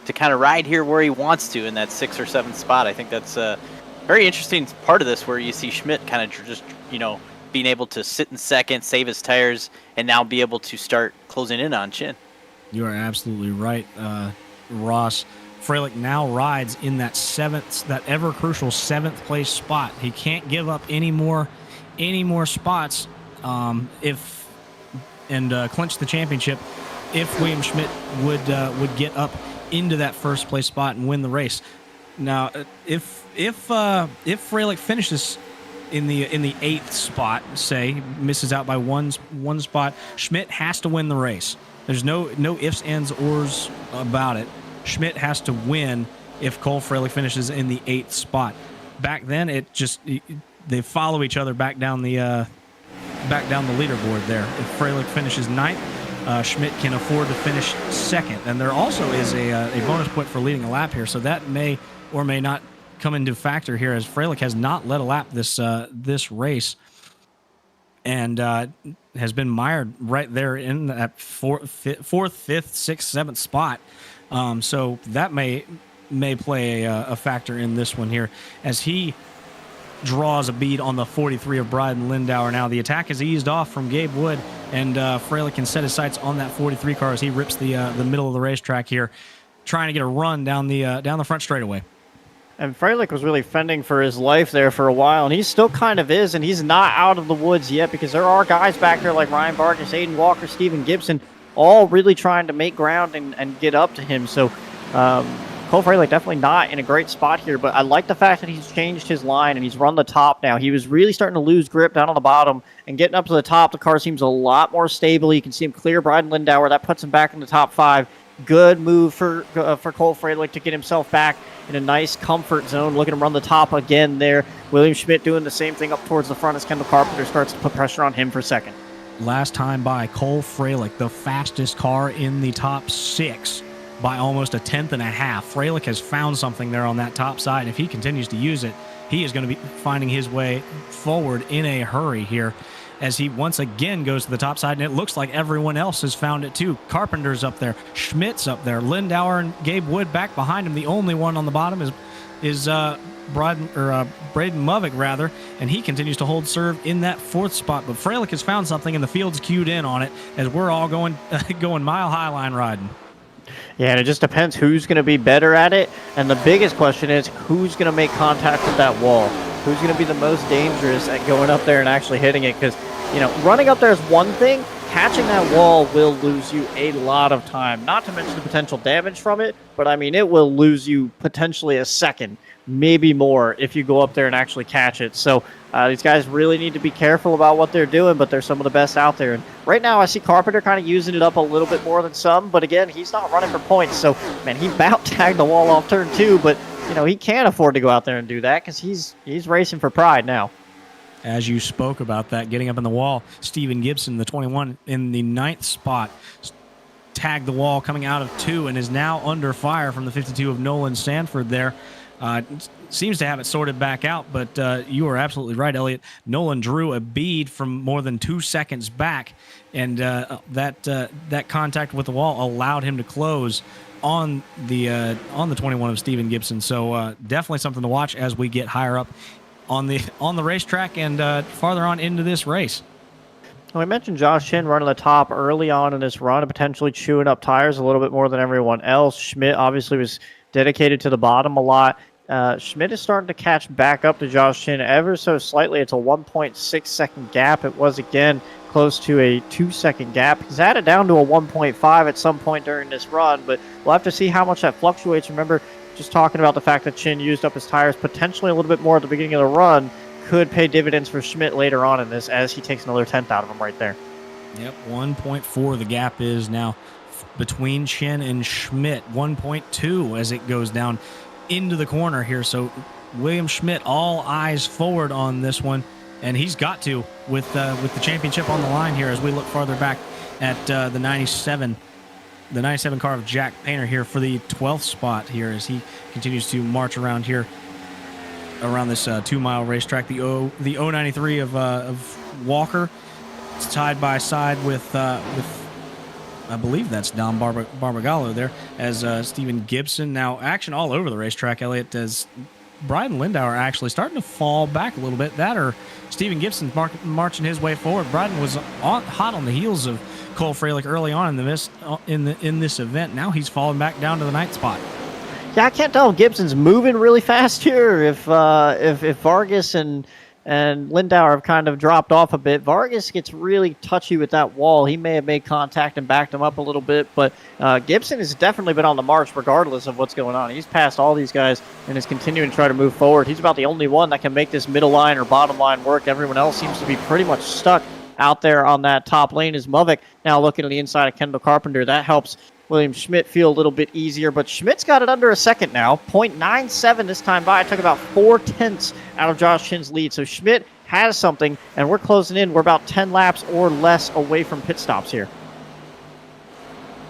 kind of ride here where he wants to in that 6th or 7th spot. I think that's a very interesting part of this, where you see Schmidt kind of just being able to sit in second, save his tires, and now be able to start closing in on Chin. You are absolutely right, Ross. Freilich now rides in that ever crucial 7th place spot. He can't give up any more spots clinch the championship if William Schmidt would get up into that 1st place spot and win the race. Now, if Freilich finishes in the 8th spot, say misses out by one spot, Schmidt has to win the race. There's no ifs, ands, ors about it. Schmidt has to win if Cole Freilich finishes in the 8th spot. Back then, they follow each other back down the leaderboard there. If Freilich finishes 9th, Schmidt can afford to finish 2nd. And there also is a bonus point for leading a lap here, so that may or may not come into factor here, as Freilich has not led a lap this race, and has been mired right there in that 4th, 5th, 6th, 7th spot. So that may play a factor in this one here, as he draws a bead on the 43 of Bryden Lindauer. Now the attack has eased off from Gabe Wood, and Freilich can set his sights on that 43 car as he rips the middle of the racetrack here, trying to get a run down the front straightaway. And Freilich was really fending for his life there for a while, and he still kind of is, and he's not out of the woods yet, because there are guys back there like Ryan Vargas, Aiden Walker, Steven Gibson, all really trying to make ground and get up to him. So Cole Fralick definitely not in a great spot here, but I like the fact that he's changed his line and he's run the top now. He was really starting to lose grip down on the bottom, and getting up to the top, the car seems a lot more stable. You can see him clear Bryden Lindauer. That puts him back in the top 5. Good move for Cole Fralick to get himself back in a nice comfort zone. Look at him run the top again there. William Schmidt doing the same thing up towards the front as Kendall Carpenter starts to put pressure on him for second. Last time by, Cole Fralick, the fastest car in the top 6 by almost a tenth and a half. Fralick has found something there on that top side. If he continues to use it, he is going to be finding his way forward in a hurry here as he once again goes to the top side, and it looks like everyone else has found it too. Carpenter's up there, Schmidt's up there, Lindauer and Gabe Wood back behind him. The only one on the bottom is Braden Movick rather, and he continues to hold serve in that 4th spot. But Fralick has found something, and the field's queued in on it as we're all going mile high line riding. Yeah, and it just depends who's going to be better at it. And the biggest question is who's going to make contact with that wall? Who's going to be the most dangerous at going up there and actually hitting it? Because, running up there is one thing. Catching that wall will lose you a lot of time. Not to mention the potential damage from it, but I mean, it will lose you potentially a second, maybe more, if you go up there and actually catch it. So these guys really need to be careful about what they're doing, but they're some of the best out there. And right now, I see Carpenter kind of using it up a little bit more than some, but again, he's not running for points. So, man, he about tagged the wall off turn 2, but, he can't afford to go out there and do that because he's racing for pride now. As you spoke about that, getting up in the wall, Steven Gibson, the 21, in the 9th spot, tagged the wall coming out of 2 and is now under fire from the 52 of Nolan Sanford there. Seems to have it sorted back out, but you are absolutely right, Elliot. Nolan drew a bead from more than 2 seconds back, and that contact with the wall allowed him to close on the 21 of Steven Gibson. So definitely something to watch as we get higher up on the racetrack and farther on into this race. We mentioned Josh Chin running the top early on in this run and potentially chewing up tires a little bit more than everyone else. Schmidt obviously was dedicated to the bottom a lot. Schmidt is starting to catch back up to Josh Chin ever so slightly. It's a 1.6 second gap. It was, again, close to a 2 second gap. He's added down to a 1.5 at some point during this run, but we'll have to see how much that fluctuates. Remember, just talking about the fact that Chin used up his tires potentially a little bit more at the beginning of the run could pay dividends for Schmidt later on in this as he takes another tenth out of him right there. Yep, 1.4 the gap is now between Chin and Schmidt. 1.2 as it goes down into the corner here. So William Schmidt, all eyes forward on this one, and he's got to with the championship on the line here as we look farther back at the 97 car of Jack Painter here for the 12th spot here as he continues to march around here around this 2-mile racetrack. The 093 of Walker. It's tied by side with I believe that's Dom Barbagallo there as Steven Gibson. Now action all over the racetrack, Elliot, as Bryden Lindauer actually starting to fall back a little bit. That or Steven Gibson marching his way forward. Bryden was hot on the heels of Cole Fralick early on in this event. Now he's falling back down to the 9th spot. Yeah, I can't tell if Gibson's moving really fast here. If Vargas and Lindauer have kind of dropped off a bit. Vargas gets really touchy with that wall. He may have made contact and backed him up a little bit, but Gibson has definitely been on the march regardless of what's going on. He's passed all these guys and is continuing to try to move forward. He's about the only one that can make this middle line or bottom line work. Everyone else seems to be pretty much stuck out there on that top lane. Is Movick now looking to the inside of Kendall Carpenter. That helps William Schmidt feel a little bit easier, but Schmidt's got it under a second now. 0.97 this time by. It took about 4/10 out of Josh Chin's lead. So Schmidt has something, and we're closing in. We're about 10 laps or less away from pit stops here.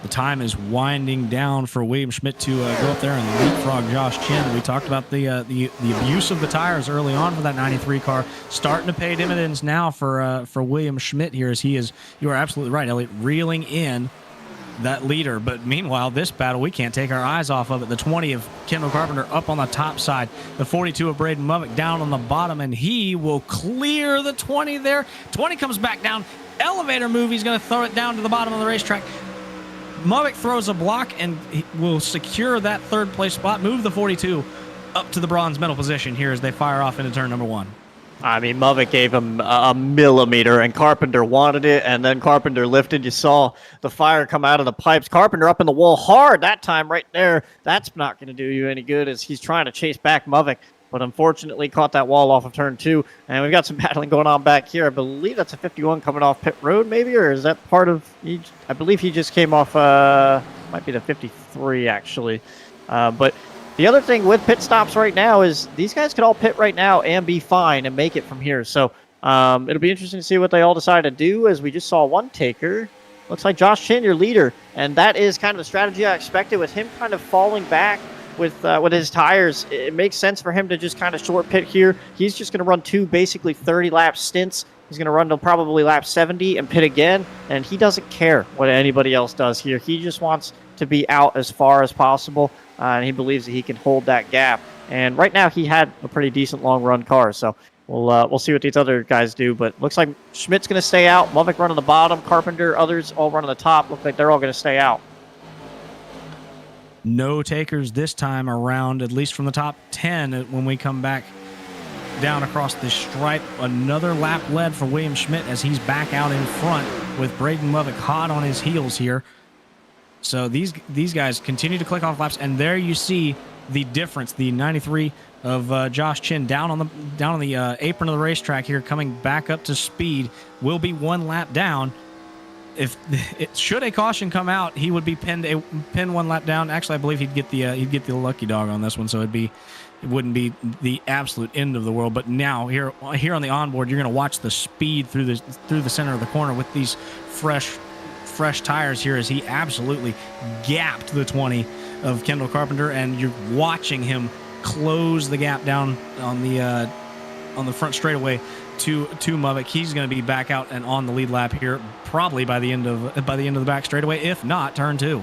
The time is winding down for William Schmidt to go up there and leapfrog Josh Chin. We talked about the abuse of the tires early on for that 93 car, starting to pay dividends now for William Schmidt here as he is, you are absolutely right, Elliot, reeling in that leader. But meanwhile, this battle, we can't take our eyes off of it. The 20 of Kendall Carpenter up on the top side. The 42 of Braden Movick down on the bottom, and he will clear the 20 there. 20 comes back down. Elevator move. He's going to throw it down to the bottom of the racetrack. Movick throws a block and he will secure that 3rd place spot, move the 42 up to the bronze medal position here as they fire off into turn number 1. I mean, Muvik gave him a millimeter, and Carpenter wanted it, and then Carpenter lifted. You saw the fire come out of the pipes. Carpenter up in the wall hard that time right there. That's not going to do you any good as he's trying to chase back Muvik, but unfortunately caught that wall off of turn 2. And we've got some battling going on back here. I believe that's a 51 coming off pit road maybe, or is that part of... I believe he just came off... might be the 53, actually. But... the other thing with pit stops right now is these guys could all pit right now and be fine and make it from here. So it'll be interesting to see what they all decide to do, as we just saw one taker. Looks like Josh Chin, your leader. And that is kind of the strategy I expected with him kind of falling back with his tires. It makes sense for him to just kind of short pit here. He's just going to run 2 basically 30-lap stints. He's going to run to probably lap 70 and pit again. And he doesn't care what anybody else does here. He just wants to be out as far as possible. And he believes that he can hold that gap. And right now, he had a pretty decent long-run car. So we'll see what these other guys do. But looks like Schmidt's going to stay out. Muvik running the bottom. Carpenter, others all running the top. Look like they're all going to stay out. No takers this time around, at least from the top 10 when we come back down across the stripe. Another lap led for William Schmidt as he's back out in front with Braden Muvik hot on his heels here. So these guys continue to click off laps, and there you see the difference. The 93 of Josh Chin down on the apron of the racetrack here, coming back up to speed, will be 1 lap down. If should a caution come out, he would be pinned 1 lap down. Actually, I believe he'd get the lucky dog on this one, so it wouldn't be the absolute end of the world. But now here on the onboard, you're going to watch the speed through the center of the corner with these fresh tires here, as he absolutely gapped the 20 of Kendall Carpenter, and you're watching him close the gap down on the front straightaway to Muvik. He's going to be back out and on the lead lap here, probably by the end of the back straightaway, if not turn 2.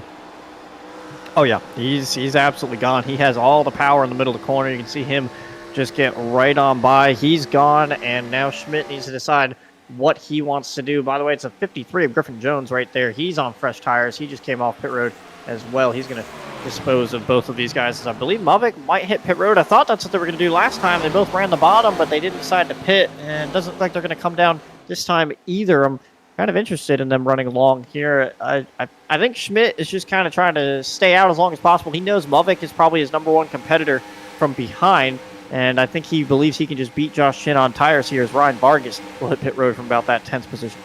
Oh yeah, he's absolutely gone. He has all the power in the middle of the corner. You can see him just get right on by. He's gone, and now Schmidt needs to decide what he wants to do. By the way, it's a 53 of Griffin Jones right there. He's on fresh tires. He just came off pit road as well. He's going to dispose of both of these guys. I believe Muvik might hit pit road. I thought that's what they were going to do last time. They both ran the bottom, but they didn't decide to pit, and it doesn't look like they're going to come down this time either. I'm kind of interested in them running along here. I think Schmidt is just kind of trying to stay out as long as possible. He knows Muvik is probably his #1 competitor from behind, and I think he believes he can just beat Josh Chin on tires here, as Ryan Vargas will hit pit road from about that 10th position.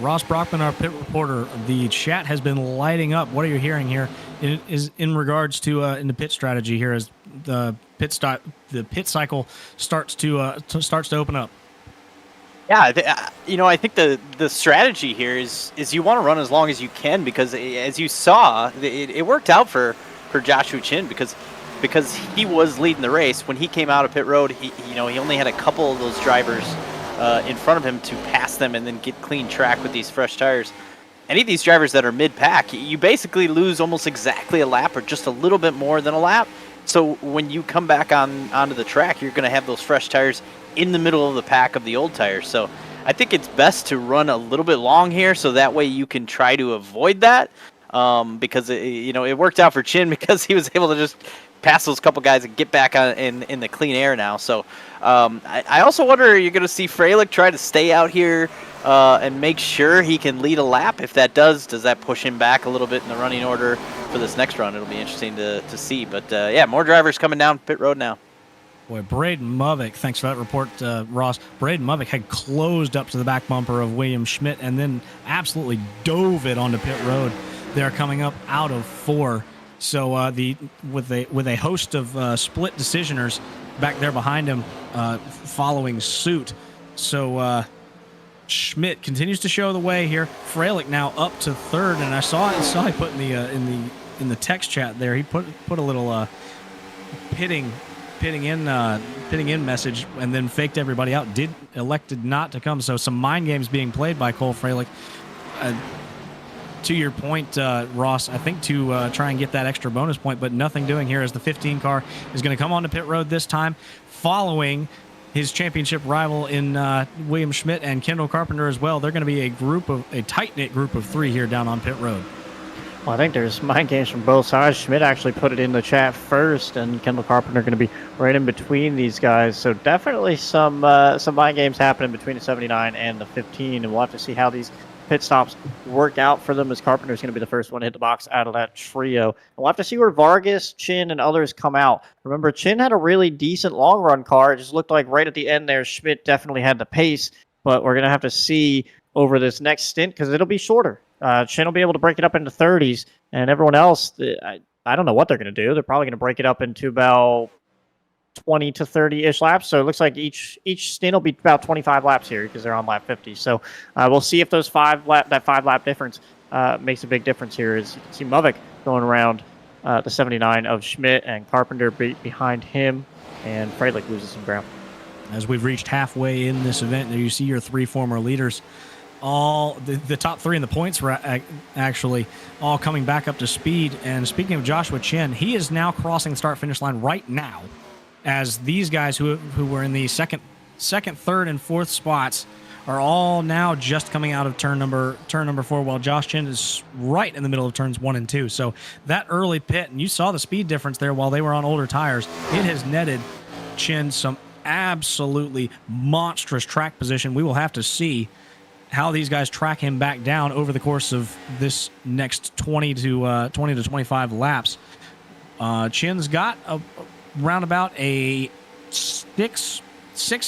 Ross Brockman, our pit reporter, the chat has been lighting up. What are you hearing here in regards to in the pit strategy here as the pit cycle starts to open up? Yeah, I think the strategy here is you want to run as long as you can, because as you saw, it worked out for Joshua Chin because he was leading the race. When he came out of pit road, he only had a couple of those drivers in front of him to pass them and then get clean track with these fresh tires. Any of these drivers that are mid-pack, you basically lose almost exactly a lap or just a little bit more than a lap. So when you come back onto the track, you're going to have those fresh tires in the middle of the pack of the old tires. So I think it's best to run a little bit long here, so that way you can try to avoid that. Because it worked out for Chin because he was able to just pass those couple guys and get back in the clean air now. So I also wonder, you're going to see Freilich try to stay out here and make sure he can lead a lap. If that does that push him back a little bit in the running order for this next run? It'll be interesting to see. But yeah, more drivers coming down pit road now. Boy, Braden Muvik, thanks for that report, Ross. Braden Muvik had closed up to the back bumper of William Schmidt and then absolutely dove it onto pit road. They're coming up out of 4. So with a host of split decisioners back there behind him following suit. So Schmidt continues to show the way here. Freilich now up to 3rd, and I saw he put in the text chat there. He put a little pitting in message and then faked everybody out. Elected not to come. So some mind games being played by Cole Freilich. To your point, Ross, I think to try and get that extra bonus point, but nothing doing here as the 15 car is going to come onto pit road this time, following his championship rival in William Schmidt and Kendall Carpenter as well. They're going to be a tight-knit group of 3 here down on pit road. Well, I think there's mind games from both sides. Schmidt actually put it in the chat first, and Kendall Carpenter going to be right in between these guys. So definitely some mind games happening between the 79 and the 15, and we'll have to see how these pit stops work out for them, as Carpenter's going to be the first one to hit the box out of that trio. And we'll have to see where Vargas, Chin, and others come out. Remember, Chin had a really decent long run car. It just looked like right at the end there, Schmidt definitely had the pace, but we're going to have to see over this next stint because it'll be shorter. Chin will be able to break it up into 30s, and everyone else, I don't know what they're going to do. They're probably going to break it up into about 20 to 30-ish laps. So it looks like each stint will be about 25 laps here because they're on lap 50. So we'll see if those that 5-lap difference makes a big difference here. As you can see, Muvik going around the 79 of Schmidt, and Carpenter behind him, and Freilich loses some ground. As we've reached halfway in this event, there you see your 3 former leaders. All the top 3 in the points were actually all coming back up to speed. And speaking of Joshua Chin, he is now crossing the start-finish line right now, as these guys who were in the second, third, and fourth spots are all now just coming out of turn number 4, while Josh Chin is right in the middle of turns 1 and 2. So that early pit, and you saw the speed difference there while they were on older tires, it has netted Chin some absolutely monstrous track position. We will have to see how these guys track him back down over the course of this next 20 to 25 laps. Chin's got round about a 6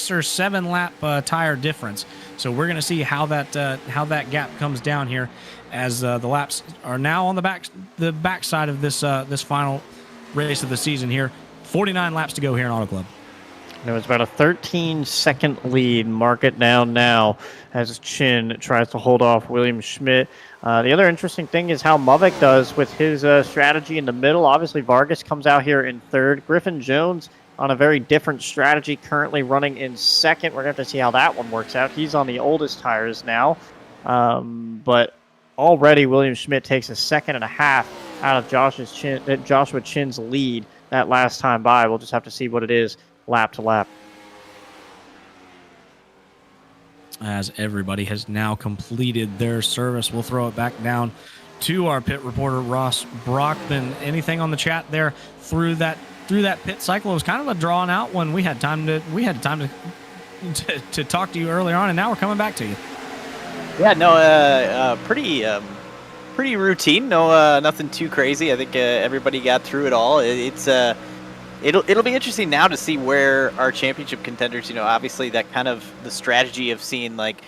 or 7 lap tire difference. So we're going to see how that gap comes down here, as the laps are now on the back side of this final race of the season here. 49 laps to go here in Auto Club. It was about a 13-second lead. Mark it down now as Chin tries to hold off William Schmidt. The other interesting thing is how Muvik does with his strategy in the middle. Obviously, Vargas comes out here in third. Griffin Jones on a very different strategy, currently running in second. We're going to have to see how that one works out. He's on the oldest tires now. But already William Schmidt takes a second and a half out of Joshua Chin's lead that last time by. We'll just have to see what it is lap to lap. As everybody has now completed their service, we'll throw it back down to our pit reporter, Ross Brockman. Anything on the chat there through that pit cycle? It was kind of a drawn out one. We had time to talk to you earlier on, and now we're coming back to you. Yeah, no, pretty routine. No, nothing too crazy. I think everybody got through it all. It'll be interesting now to see where our championship contenders, obviously that kind of the strategy of seeing like,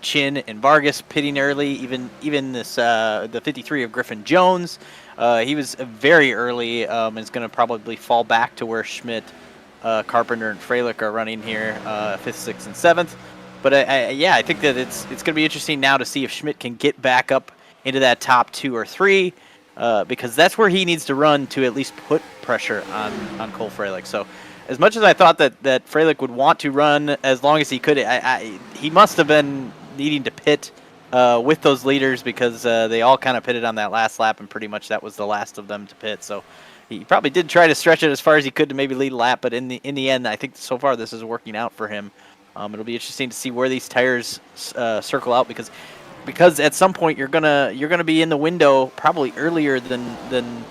Chin and Vargas pitting early, even this, the 53 of Griffin Jones, he was very early, and is going to probably fall back to where Schmidt, Carpenter, and Freilich are running here, 5th, 6th, and 7th. But I think that it's going to be interesting now to see if Schmidt can get back up into that top 2 or 3. Because that's where he needs to run to at least put pressure on Cole Freilich. So as much as I thought that Freilich would want to run as long as he could, he must have been needing to pit with those leaders, because they all kind of pitted on that last lap, and pretty much that was the last of them to pit. So he probably did try to stretch it as far as he could to maybe lead a lap, but in the end, I think so far this is working out for him. It'll be interesting to see where these tires circle out, because at some point you're gonna be in the window probably earlier than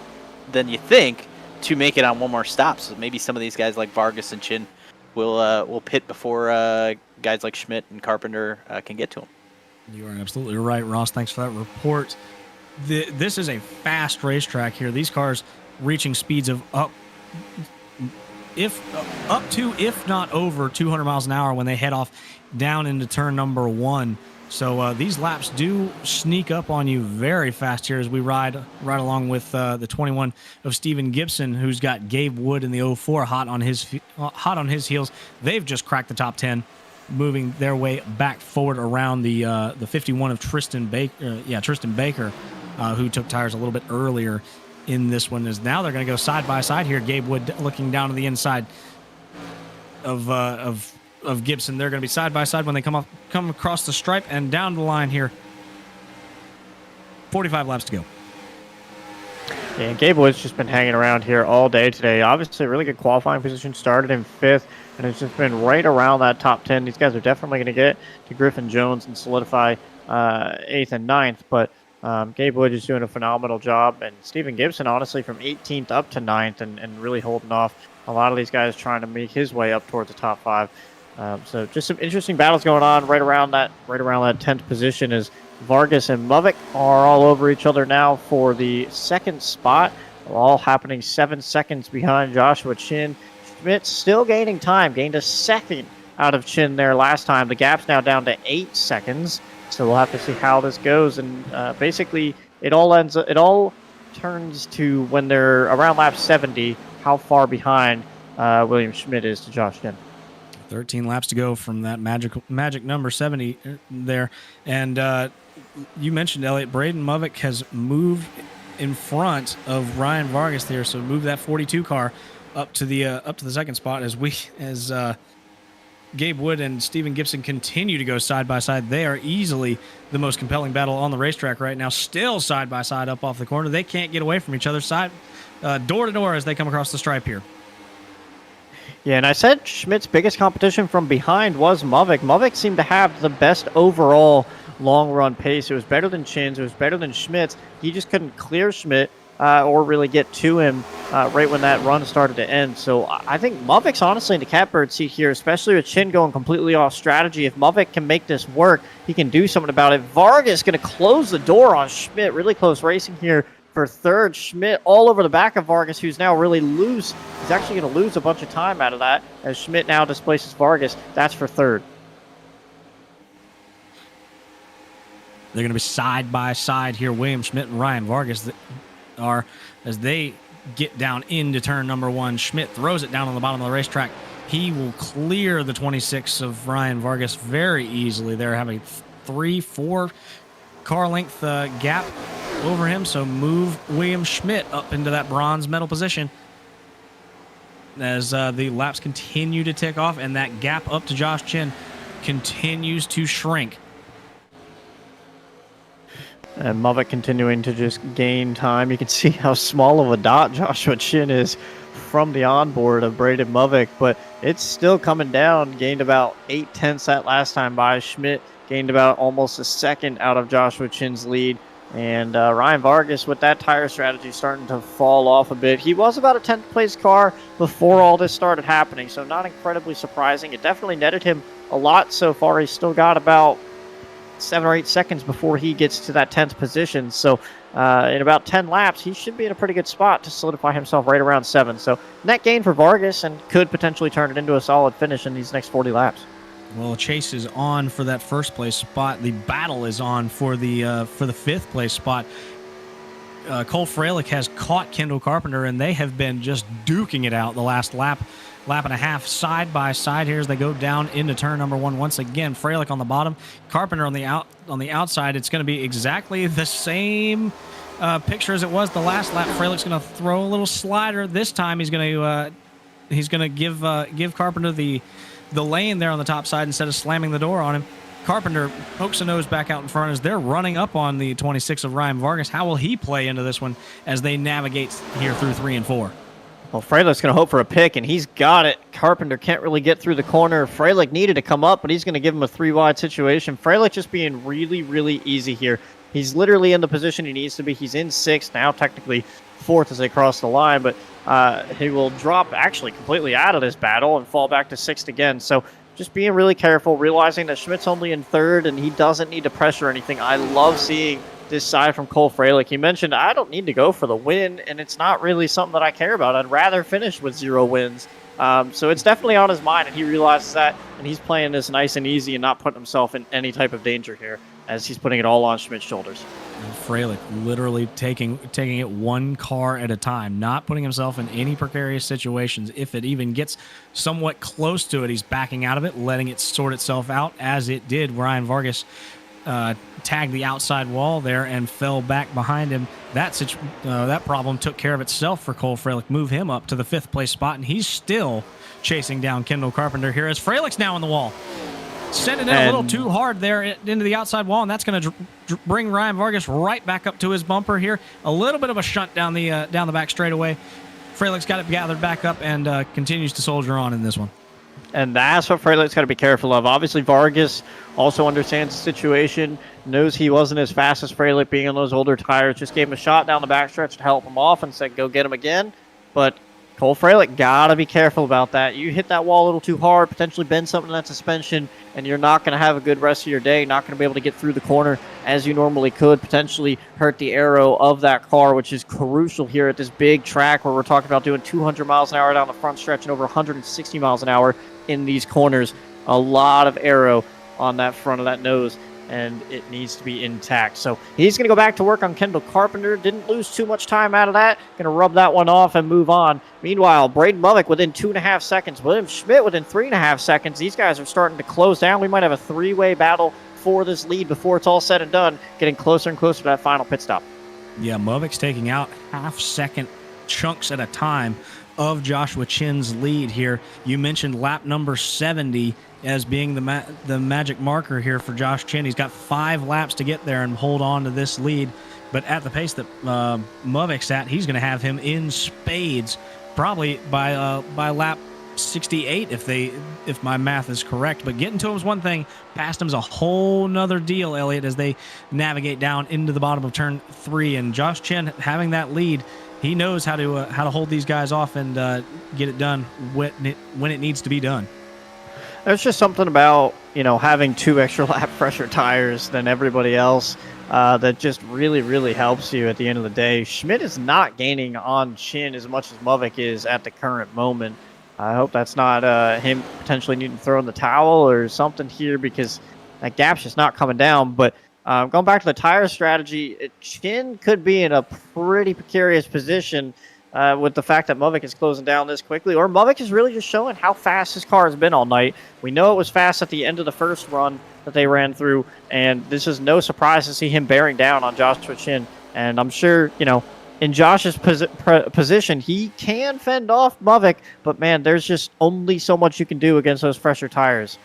you think to make it on one more stop. So maybe some of these guys like Vargas and Chin will pit before guys like Schmidt and Carpenter can get to them. You are absolutely right, Ross. Thanks for that report. This is a fast racetrack here. These cars reaching speeds of up to, if not over, 200 miles an hour when they head off down into turn number 1. So these laps do sneak up on you very fast here as we ride along with the 21 of Steven Gibson, who's got Gabe Wood in the 04 hot on his heels. They've just cracked the top 10, moving their way back forward around the 51 of Tristan Baker, who took tires a little bit earlier in this one. Is now they're going to go side by side here. Gabe Wood looking down to the inside of Gibson. They're going to be side by side when they come across the stripe and down the line here. 45 laps to go. Yeah, and Gabe Wood's just been hanging around here all day today. Obviously, a really good qualifying position. Started in 5th, and it's just been right around that top 10. These guys are definitely going to get to Griffin Jones and solidify 8th and 9th, but Gabe Wood is doing a phenomenal job, and Steven Gibson, honestly, from 18th up to 9th and really holding off a lot of these guys trying to make his way up towards the top 5. So just some interesting battles going on right around that 10th position as Vargas and Movic are all over each other now for the 2nd spot, all happening 7 seconds behind Joshua Chin. Schmidt still gaining time, gained a second out of Chin there last time. The gap's now down to 8 seconds, so we'll have to see how this goes. And basically, it all turns to when they're around lap 70, how far behind William Schmidt is to Josh Chin. 13 laps to go from that magic number 70 there. And you mentioned, Elliot, Braden Movic has moved in front of Ryan Vargas there, so move that 42 car up to the 2nd spot as Gabe Wood and Steven Gibson continue to go side by side. They are easily the most compelling battle on the racetrack right now, still side by side up off the corner. They can't get away from each other, door to door as they come across the stripe here. Yeah, and I said Schmidt's biggest competition from behind was Movic. Movic seemed to have the best overall long-run pace. It was better than Chin's. It was better than Schmidt's. He just couldn't clear Schmidt or really get to him right when that run started to end. So I think Movic's honestly in the catbird seat here, especially with Chin going completely off strategy. If Movic can make this work, he can do something about it. Vargas going to close the door on Schmidt. Really close racing here for 3rd. Schmidt all over the back of Vargas, who's now really loose. He's actually going to lose a bunch of time out of that as Schmidt now displaces Vargas. That's for 3rd. They're going to be side by side here. William Schmidt and Ryan Vargas are as they get down into turn number 1. Schmidt throws it down on the bottom of the racetrack. He will clear the 26 of Ryan Vargas very easily. They're having 3-4 car length gap over him, so move William Schmidt up into that bronze medal position as the laps continue to tick off and that gap up to Josh Chin continues to shrink. And Movic continuing to just gain time. You can see how small of a dot Joshua Chin is from the onboard of Braden Movic, but it's still coming down. Gained about 0.8 that last time by Schmidt. Gained about almost a second out of Joshua Chin's lead. And Ryan Vargas, with that tire strategy, starting to fall off a bit. He was about a 10th place car before all this started happening, so not incredibly surprising. It definitely netted him a lot so far. He's still got about 7 or 8 seconds before he gets to that 10th position. So in about 10 laps, he should be in a pretty good spot to solidify himself right around 7. So net gain for Vargas and could potentially turn it into a solid finish in these next 40 laps. Well, chase is on for that 1st place spot. The battle is on for the 5th place spot. Cole Freilich has caught Kendall Carpenter, and they have been just duking it out the last lap and a half, side by side here as they go down into turn number 1. Once again, Freilich on the bottom, Carpenter on the outside. It's going to be exactly the same picture as it was the last lap. Freilich's going to throw a little slider. This time he's going to give Carpenter the lane there on the top side instead of slamming the door on him. Carpenter pokes a nose back out in front as they're running up on the 26 of Ryan Vargas. How will he play into this one as they navigate here through 3 and 4? Well, Freilich's going to hope for a pick, and he's got it. Carpenter can't really get through the corner. Freilich needed to come up, but he's going to give him a 3-wide situation. Freilich just being really, really easy here. He's literally in the position he needs to be. He's in 6th, now technically 4th as they cross the line, but he will drop actually completely out of this battle and fall back to 6th again. So just being really careful, realizing that Schmidt's only in 3rd and he doesn't need to pressure anything. I love seeing this side from Cole Freilich. He mentioned, I don't need to go for the win, and it's not really something that I care about. I'd rather finish with 0 wins. So it's definitely on his mind, and he realizes that, and he's playing this nice and easy and not putting himself in any type of danger here as he's putting it all on Schmidt's shoulders. Freilich literally taking it 1 car at a time, not putting himself in any precarious situations. If it even gets somewhat close to it, he's backing out of it, letting it sort itself out, as it did. Ryan Vargas tagged the outside wall there and fell back behind him. That problem took care of itself for Cole Freilich. Move him up to the 5th place spot, and he's still chasing down Kendall Carpenter here as Freilich's now on the wall. Sent it in a little too hard there into the outside wall, and that's going to bring Ryan Vargas right back up to his bumper here. A little bit of a shunt down the back straightaway. Freilich's got it gathered back up and continues to soldier on in this one. And that's what Freilight's got to be careful of. Obviously, Vargas also understands the situation, knows he wasn't as fast as Freilich being on those older tires, just gave him a shot down the backstretch to help him off and said, go get him again. But Cole Freilich got to be careful about that. You hit that wall a little too hard, potentially bend something in that suspension, and you're not going to have a good rest of your day, not going to be able to get through the corner as you normally could, potentially hurt the aero of that car, which is crucial here at this big track where we're talking about doing 200 miles an hour down the front stretch and over 160 miles an hour in these corners. A lot of aero on that front of that nose, and it needs to be intact. So he's going to go back to work on Kendall Carpenter. Didn't lose too much time out of that. Going to rub that one off and move on. Meanwhile, Braden Mullick within 2.5 seconds. William Schmidt within 3.5 seconds. These guys are starting to close down. We might have a three-way battle for this lead before it's all said and done, getting closer and closer to that final pit stop. Yeah, Movik's taking out half-second chunks at a time of Joshua Chin's lead here. You mentioned lap number 70 as being the magic marker here for Josh Chin. He's got 5 laps to get there and hold on to this lead. But at the pace that Movik's at, he's going to have him in spades probably by lap 68 if my math is correct. But getting to him is one thing. Past him's a whole nother deal, Elliot, as they navigate down into the bottom of turn 3. And Josh Chin having that lead, he knows how to hold these guys off and get it done when it needs to be done. There's just something about, having 2 extra lap pressure tires than everybody else that just really, really helps you at the end of the day. Schmidt is not gaining on Chin as much as Muvik is at the current moment. I hope that's not him potentially needing to throw in the towel or something here, because that gap's just not coming down. But going back to the tire strategy, Chin could be in a pretty precarious position with the fact that Muvik is closing down this quickly, or Muvik is really just showing how fast his car has been all night. We know it was fast at the end of the first run that they ran through, and this is no surprise to see him bearing down on Joshua Chin. And I'm sure, in Josh's position, he can fend off Muvik, but man, there's just only so much you can do against those fresher tires.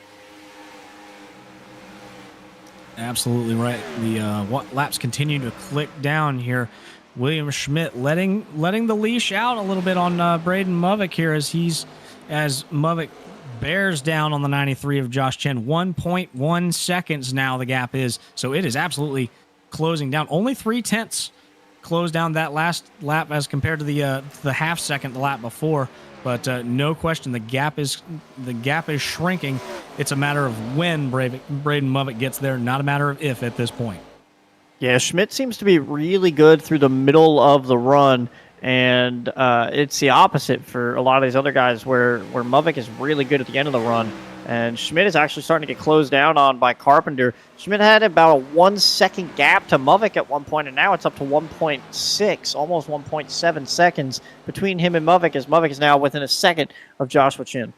Absolutely right. The laps continue to click down here. William Schmidt letting the leash out a little bit on Braden Muvik here as Muvik bears down on the 93 of Josh Chen. 1.1 seconds now the gap is, so it is absolutely closing down. Only 0.3 closed down that last lap as compared to the half second the lap before. But no question, the gap is shrinking. It's a matter of when Braden Muvik gets there, not a matter of if at this point. Yeah, Schmidt seems to be really good through the middle of the run, and it's the opposite for a lot of these other guys where Muvik is really good at the end of the run, and Schmidt is actually starting to get closed down on by Carpenter. Schmidt had about a 1 second gap to Muvik at one point, and now it's up to 1.6, almost 1.7 seconds between him and Muvik, as Muvik is now within a second of Joshua Chin.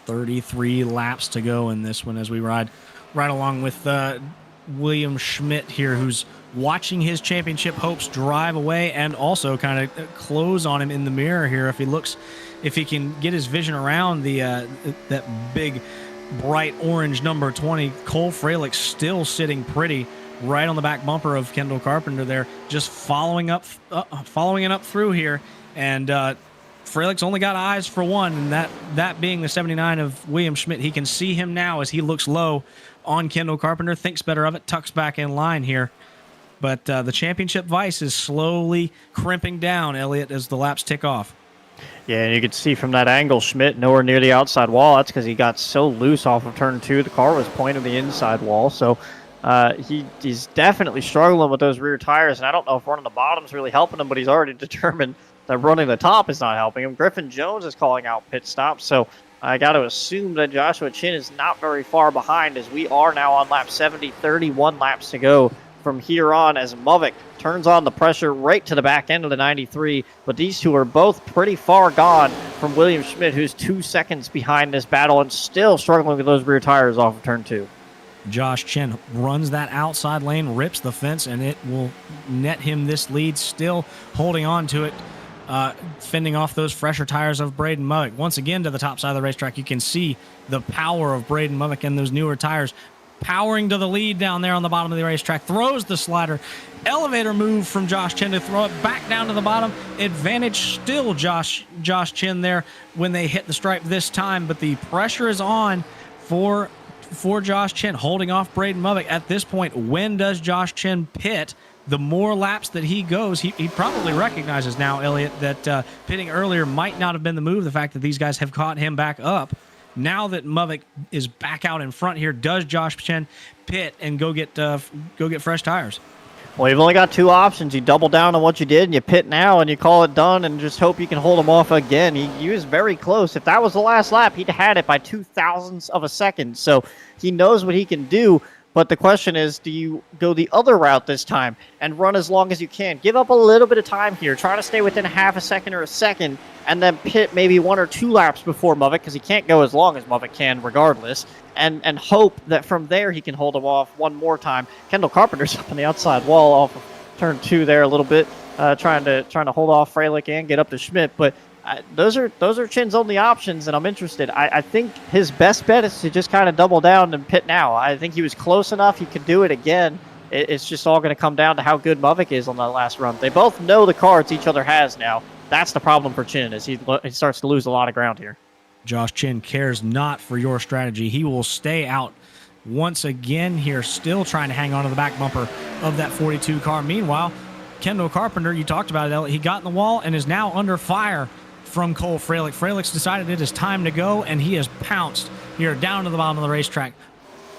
.33 laps to go in this one as we ride right along with William Schmidt here, who's watching his championship hopes drive away and also kind of close on him in the mirror here. If he can get his vision around that big bright orange number 20, Cole Freilich still sitting pretty right on the back bumper of Kendall Carpenter there, just following it up through here. And Freilich's only got eyes for one, and that being the 79 of William Schmidt. He can see him now as he looks low on Kendall Carpenter, thinks better of it, tucks back in line here. But the championship vice is slowly crimping down, Elliot, as the laps tick off. Yeah, and you can see from that angle, Schmidt nowhere near the outside wall. That's because he got so loose off of turn 2. The car was pointing the inside wall, so he's definitely struggling with those rear tires. And I don't know if running the bottom's really helping him, but he's already determined that running the top is not helping him. Griffin Jones is calling out pit stops, so I got to assume that Joshua Chin is not very far behind, as we are now on lap 70, 31 laps to go from here on as Muvik turns on the pressure right to the back end of the 93. But these two are both pretty far gone from William Schmidt, who's 2 seconds behind this battle and still struggling with those rear tires off of turn 2. Josh Chen runs that outside lane, rips the fence, and it will net him this lead, still holding on to it. Fending off those fresher tires of Braden Muvik. Once again to the top side of the racetrack, you can see the power of Braden Muvik and those newer tires. powering to the lead down there on the bottom of the racetrack, throws the slider. Elevator move from Josh Chin to throw it back down to the bottom. Advantage still Josh Chin there when they hit the stripe this time, but the pressure is on for Josh Chin, holding off Braden Movick. At this point, when does Josh Chin pit? The more laps that he goes, he probably recognizes now, Elliot, that pitting earlier might not have been the move. The fact that these guys have caught him back up. Now that Movick is back out in front here, does Josh Chen pit and go get fresh tires? Well, you've only got two options. You double down on what you did, and you pit now, and you call it done, and just hope you can hold him off again. He was very close. If that was the last lap, he'd had it by 0.02 of a second. So he knows what he can do. But the question is, do you go the other route this time and run as long as you can? Give up a little bit of time here. Try to stay within half a second or a second, and then pit maybe 1 or 2 laps before Movick, because he can't go as long as Movick can regardless, and hope that from there he can hold him off one more time. Kendall Carpenter's up on the outside wall off of turn 2 there a little bit, trying to hold off Freilich and get up to Schmidt, but those are Chin's only options, and I'm interested. I think his best bet is to just kind of double down and pit now. I think he was close enough. He could do it again. It's just all going to come down to how good Movick is on that last run. They both know the cards each other has now. That's the problem for Chin, is he starts to lose a lot of ground here. Josh Chin cares not for your strategy. He will stay out once again here, still trying to hang on to the back bumper of that 42 car. Meanwhile, Kendall Carpenter, you talked about it, he got in the wall and is now under fire from Cole Freilich. Freilich's decided it is time to go, and he has pounced here down to the bottom of the racetrack.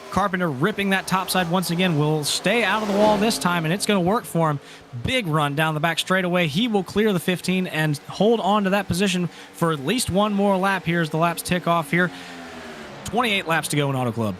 Carpenter ripping that topside once again, will stay out of the wall this time, and it's going to work for him. Big run down the back straightaway. He will clear the 15 and hold on to that position for at least one more lap here as the laps tick off here. 28 laps to go in Auto Club.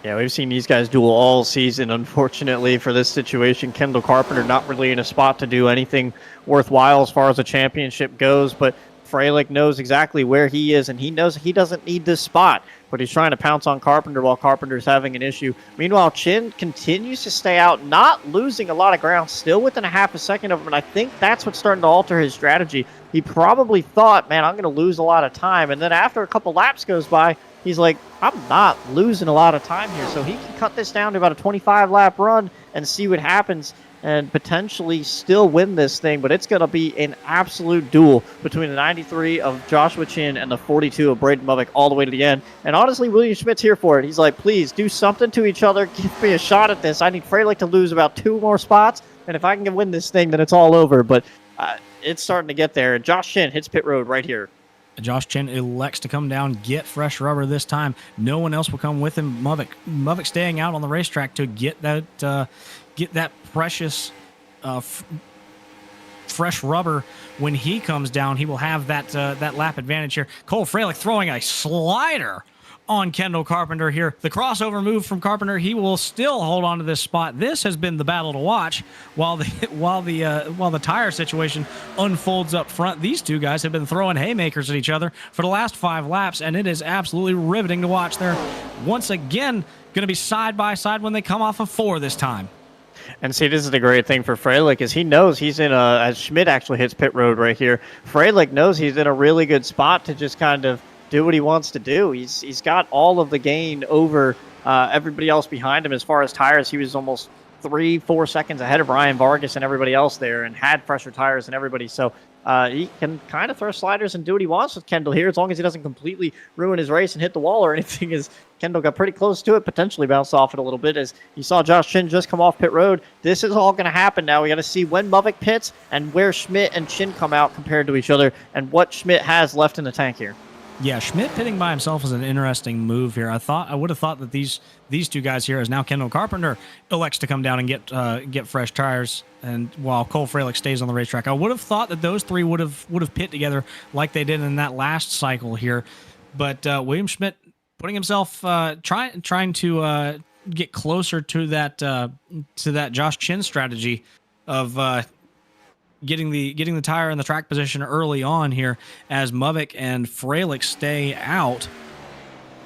Yeah, we've seen these guys duel all season. Unfortunately for this situation, Kendall Carpenter not really in a spot to do anything worthwhile as far as the championship goes, but Freilich knows exactly where he is, and he knows he doesn't need this spot, but he's trying to pounce on Carpenter while Carpenter's having an issue. Meanwhile, Chin continues to stay out, not losing a lot of ground, still within a half a second of him, and I think that's what's starting to alter his strategy. He probably thought, man, I'm going to lose a lot of time, and then after a couple laps goes by, he's like, I'm not losing a lot of time here, so he can cut this down to about a 25-lap run and see what happens and potentially still win this thing, but it's going to be an absolute duel between the 93 of Joshua Chin and the 42 of Braden Movick all the way to the end. And honestly, William Schmidt's here for it. He's like, please do something to each other. Give me a shot at this. I need Freilich to lose about 2 more spots, and if I can win this thing, then it's all over. But it's starting to get there, and Josh Chin hits pit road right here. Josh Chin elects to come down, get fresh rubber this time. No one else will come with him. Movick staying out on the racetrack to get that precious fresh rubber. When he comes down, he will have that lap advantage here. Cole Freilich throwing a slider on Kendall Carpenter here. The crossover move from Carpenter, he will still hold on to this spot. This has been the battle to watch while the tire situation unfolds up front. These two guys have been throwing haymakers at each other for the last 5 laps, and it is absolutely riveting to watch. They're once again going to be side by side when they come off of 4 this time. And see, this is the great thing for Freilich, is he knows he's in a, as Schmidt actually hits pit road right here, Freilich knows he's in a really good spot to just kind of do what he wants to do. He's got all of the gain over everybody else behind him as far as tires. He was almost 3-4 seconds ahead of Ryan Vargas and everybody else there, and had fresher tires than everybody. So he can kind of throw sliders and do what he wants with Kendall here, as long as he doesn't completely ruin his race and hit the wall or anything, as Kendall got pretty close to it, potentially bounced off it a little bit, as you saw Josh Chin just come off pit road. This is all going to happen now. We got to see when Movick pits and where Schmidt and Chin come out compared to each other, and what Schmidt has left in the tank here. Yeah, Schmidt pitting by himself is an interesting move here. I would have thought that these two guys here, as now Kendall Carpenter elects to come down and get fresh tires, and while Cole Freilich stays on the racetrack, I would have thought that those three would have pit together like they did in that last cycle here. But William Schmidt putting himself trying to get closer to that Josh Chin strategy of getting the tire in the track position early on here, as Movick and Freilich stay out.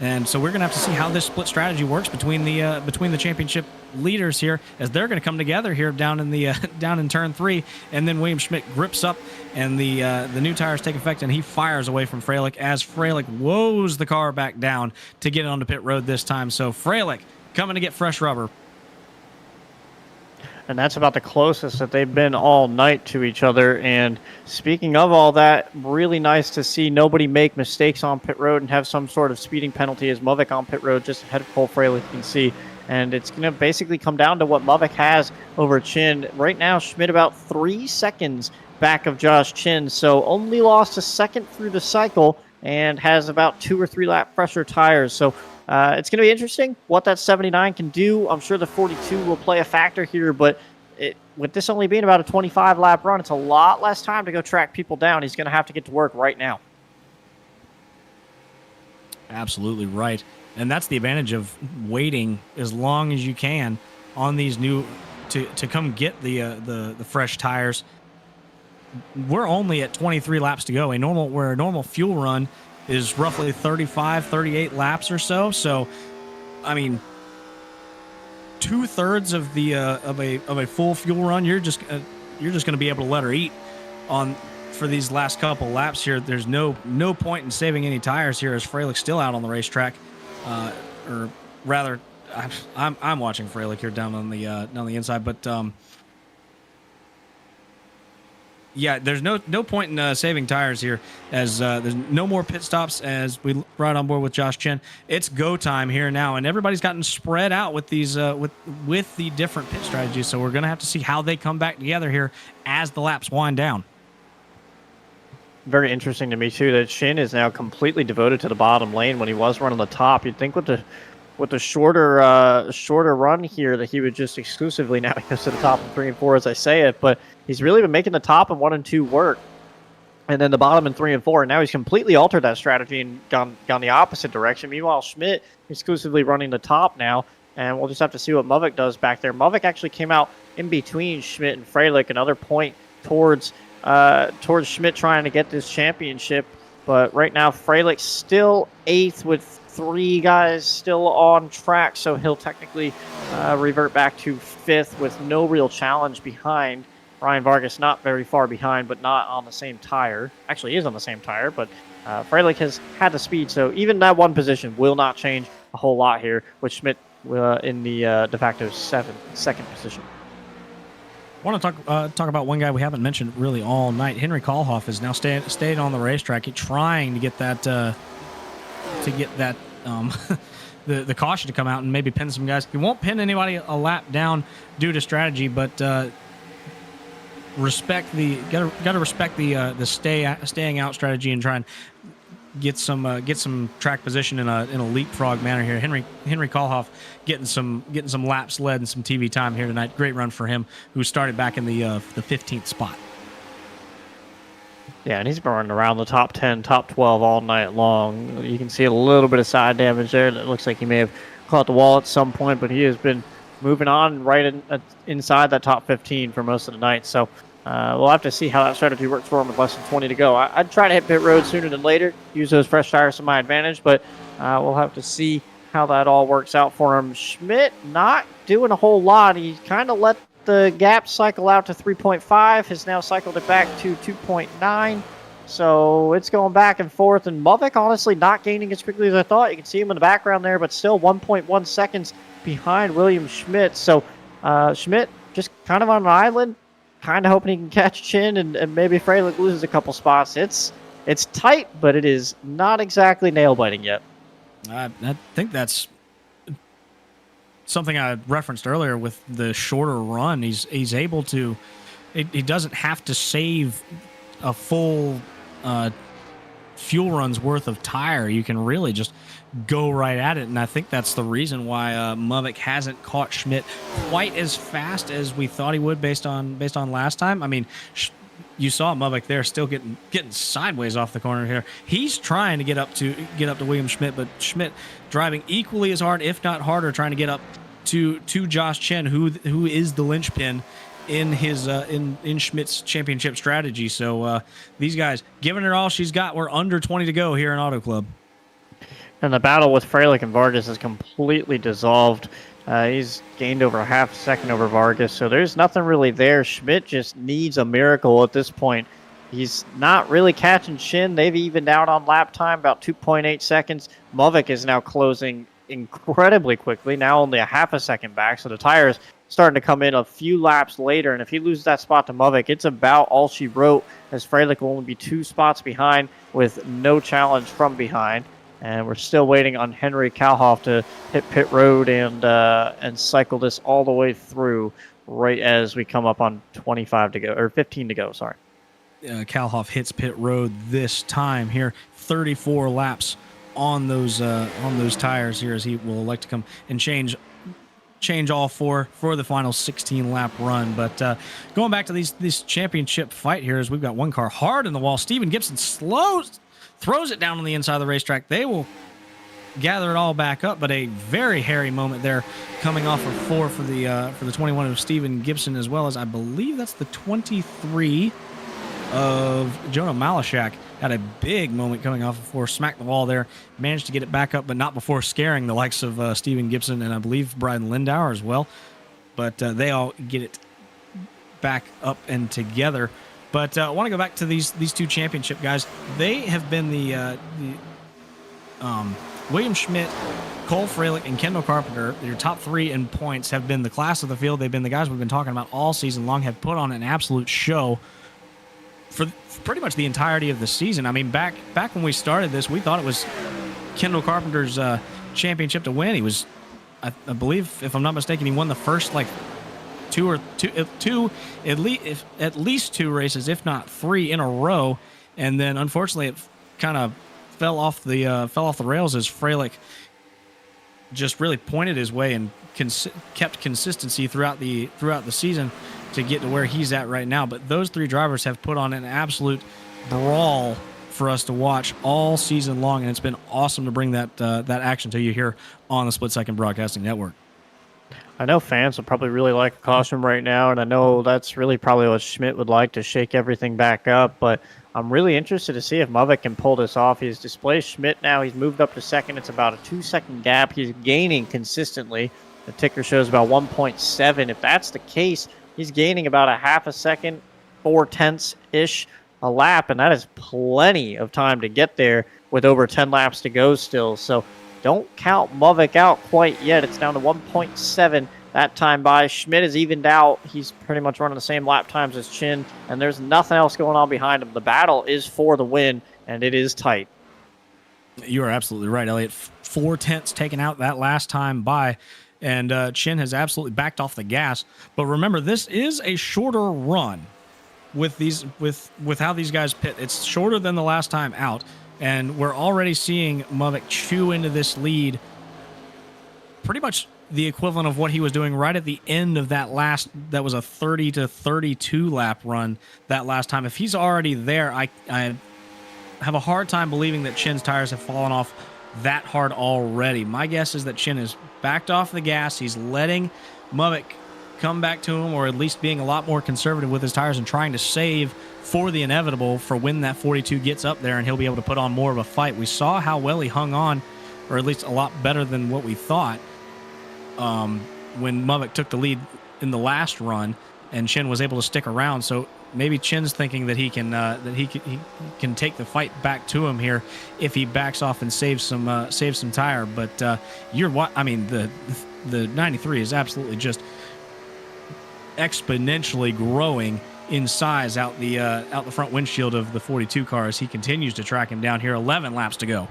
And so we're going to have to see how this split strategy works between the championship leaders here, as they're going to come together here down in turn 3, and then William Schmidt grips up, and the new tires take effect, and he fires away from Freilich as Freilich woes the car back down to get it onto pit road this time. So Freilich coming to get fresh rubber. And that's about the closest that they've been all night to each other. And speaking of all that, really nice to see nobody make mistakes on pit road and have some sort of speeding penalty as Movic on pit road just ahead of Cole Fraley, you can see. And it's going to basically come down to what Movic has over Chin. Right now, Schmidt about 3 seconds back of Josh Chin, so only lost a second through the cycle and has about 2 or 3 lap fresher tires. So it's going to be interesting what that 79 can do. I'm sure the 42 will play a factor here, but with this only being about a 25-lap run, it's a lot less time to go track people down. He's going to have to get to work right now. Absolutely right. And that's the advantage of waiting as long as you can on these new to come get the fresh tires. We're only at 23 laps to go. A normal fuel run is roughly 35, 38 laps or so. So, I mean, 2/3 of the of a full fuel run, you're just going to be able to let her eat for these last couple laps here. There's no point in saving any tires here as Freilich still out on the racetrack, or rather, I'm watching Freilich here down on the inside, but yeah, there's no point in saving tires here as there's no more pit stops as we ride on board with Josh Chen. It's go time here now, and everybody's gotten spread out with these with the different pit strategies. So we're gonna have to see how they come back together here as the laps wind down. Very interesting to me too that Shin is now completely devoted to the bottom lane when he was running the top. You'd think with the shorter run here that he would just exclusively now goes to the top of 3 and 4 as I say it, but he's really been making the top and 1 and 2 work, and then the bottom in 3 and 4. And now he's completely altered that strategy and gone the opposite direction. Meanwhile, Schmidt exclusively running the top now, and we'll just have to see what Movic does back there. Movic actually came out in between Schmidt and Freilich, another point towards Schmidt trying to get this championship. But right now, Freilich still 8th with 3 guys still on track, so he'll technically revert back to 5th with no real challenge behind. Ryan Vargas not very far behind, but not on the same tire. Actually, he is on the same tire, but Freilich has had the speed, so even that one position will not change a whole lot here, with Schmidt in the de facto second position. I want to talk about one guy we haven't mentioned really all night. Henry Kohlhoff has now stayed on the racetrack, trying to get that the caution to come out and maybe pin some guys. He won't pin anybody a lap down due to strategy, but gotta respect the staying out strategy and try and get some track position in a leapfrog manner here. Henry Kohlhoff getting some laps led and some TV time here tonight. Great run for him, who started back in the 15th spot. Yeah, and he's been running around the top 10, top 12 all night long. You can see a little bit of side damage there. It looks like he may have caught the wall at some point, but he has been moving on right inside that top 15 for most of the night. So we'll have to see how that strategy works for him with less than 20 to go. I'd try to hit pit road sooner than later, use those fresh tires to my advantage, but we'll have to see how that all works out for him. Schmidt not doing a whole lot. He kind of let the gap cycle out to 3.5, has now cycled it back to 2.9. So it's going back and forth, and Movic honestly not gaining as quickly as I thought. You can see him in the background there, but still 1.1 seconds behind William Schmidt. So Schmidt just kind of on an island, kind of hoping he can catch Chin, and maybe Freilich loses a couple spots. It's tight, but it is not exactly nail-biting yet. I think that's something I referenced earlier with the shorter run. He's able to. He doesn't have to save a full fuel run's worth of tire. You can really just go right at it, and I think that's the reason why Movic hasn't caught Schmidt quite as fast as we thought he would based on last time. I mean, you saw Movic there still getting sideways off the corner here. He's trying to get up to William Schmidt, but Schmidt driving equally as hard, if not harder, trying to get up to Josh Chen, who is the linchpin in his in Schmidt's championship strategy. So these guys giving it all she's got. We're under 20 to go here in Auto Club. And the battle with Freilich and Vargas is completely dissolved. He's gained over a half second over Vargas, so there's nothing really there. Schmidt just needs a miracle at this point. He's not really catching Shin. They've evened out on lap time, about 2.8 seconds. Movic is now closing incredibly quickly, now only a half a second back. So the tires starting to come in a few laps later. And if he loses that spot to Muvik, it's about all she wrote, as Freilich will only be 2 spots behind with no challenge from behind. And we're still waiting on Henry Kalhoff to hit pit road and cycle this all the way through right as we come up on 25 to go, or 15 to go, sorry. Kalhoff hits pit road this time here, 34 laps on those tires here, as he will elect to come and change all four for the final 16 lap run. But going back to this championship fight here, as we've got one car hard in the wall. Steven Gibson throws it down on the inside of the racetrack. They will gather it all back up, but a very hairy moment there coming off of 4 for the 21 of Steven Gibson, as well as I believe that's the 23 of Jonah Malashak. Had a big moment coming off of 4, smacked the wall there, managed to get it back up, but not before scaring the likes of Steven Gibson and I believe Bryden Lindauer as well. But they all get it back up and together. But I want to go back to these 2 championship guys. They have been the William Schmidt, Cole Freilich, and Kendall Carpenter. Your top 3 in points have been the class of the field. They've been the guys we've been talking about all season long, have put on an absolute show for pretty much the entirety of the season. I mean, back when we started this, we thought it was Kendall Carpenter's championship to win. He was, I believe, if I'm not mistaken, he won the first at least 2 races, if not 3 in a row, and then unfortunately it kind of fell off the rails as Freilich just really pointed his way and kept consistency throughout the season to get to where he's at right now. But those 3 drivers have put on an absolute brawl for us to watch all season long, and it's been awesome to bring that action to you here on the Split Second Broadcasting Network. I know fans will probably really like a caution right now, and I know that's really probably what Schmidt would like, to shake everything back up, but I'm really interested to see if Muvik can pull this off. He's displaced Schmidt now. He's moved up to second. It's about a 2-second gap. He's gaining consistently. The ticker shows about 1.7. If that's the case, he's gaining about a half a second, 4/10-ish a lap, and that is plenty of time to get there with over 10 laps to go still. So don't count Muvik out quite yet. It's down to 1.7 that time by. Schmidt is evened out. He's pretty much running the same lap times as Chin, and there's nothing else going on behind him. The battle is for the win, and it is tight. You are absolutely right, Elliot. 4/10 taken out that last time by, and Chin has absolutely backed off the gas. But remember, this is a shorter run with how these guys pit. It's shorter than the last time out, and we're already seeing Muvik chew into this lead pretty much the equivalent of what he was doing right at the end of that was a 30 to 32 lap run that last time. If he's already there, I have a hard time believing that Chin's tires have fallen off that hard already. My guess is that Chin has backed off the gas. He's letting Muvik come back to him, or at least being a lot more conservative with his tires and trying to save for the inevitable for when that 42 gets up there and he'll be able to put on more of a fight. We saw how well he hung on, or at least a lot better than what we thought, when Muvik took the lead in the last run and Chin was able to stick around. So maybe Chin's thinking that he can take the fight back to him here if he backs off and saves some tire. But the 93 is absolutely just exponentially growing in size out the front windshield of the 42 car as he continues to track him down here. 11 laps to go.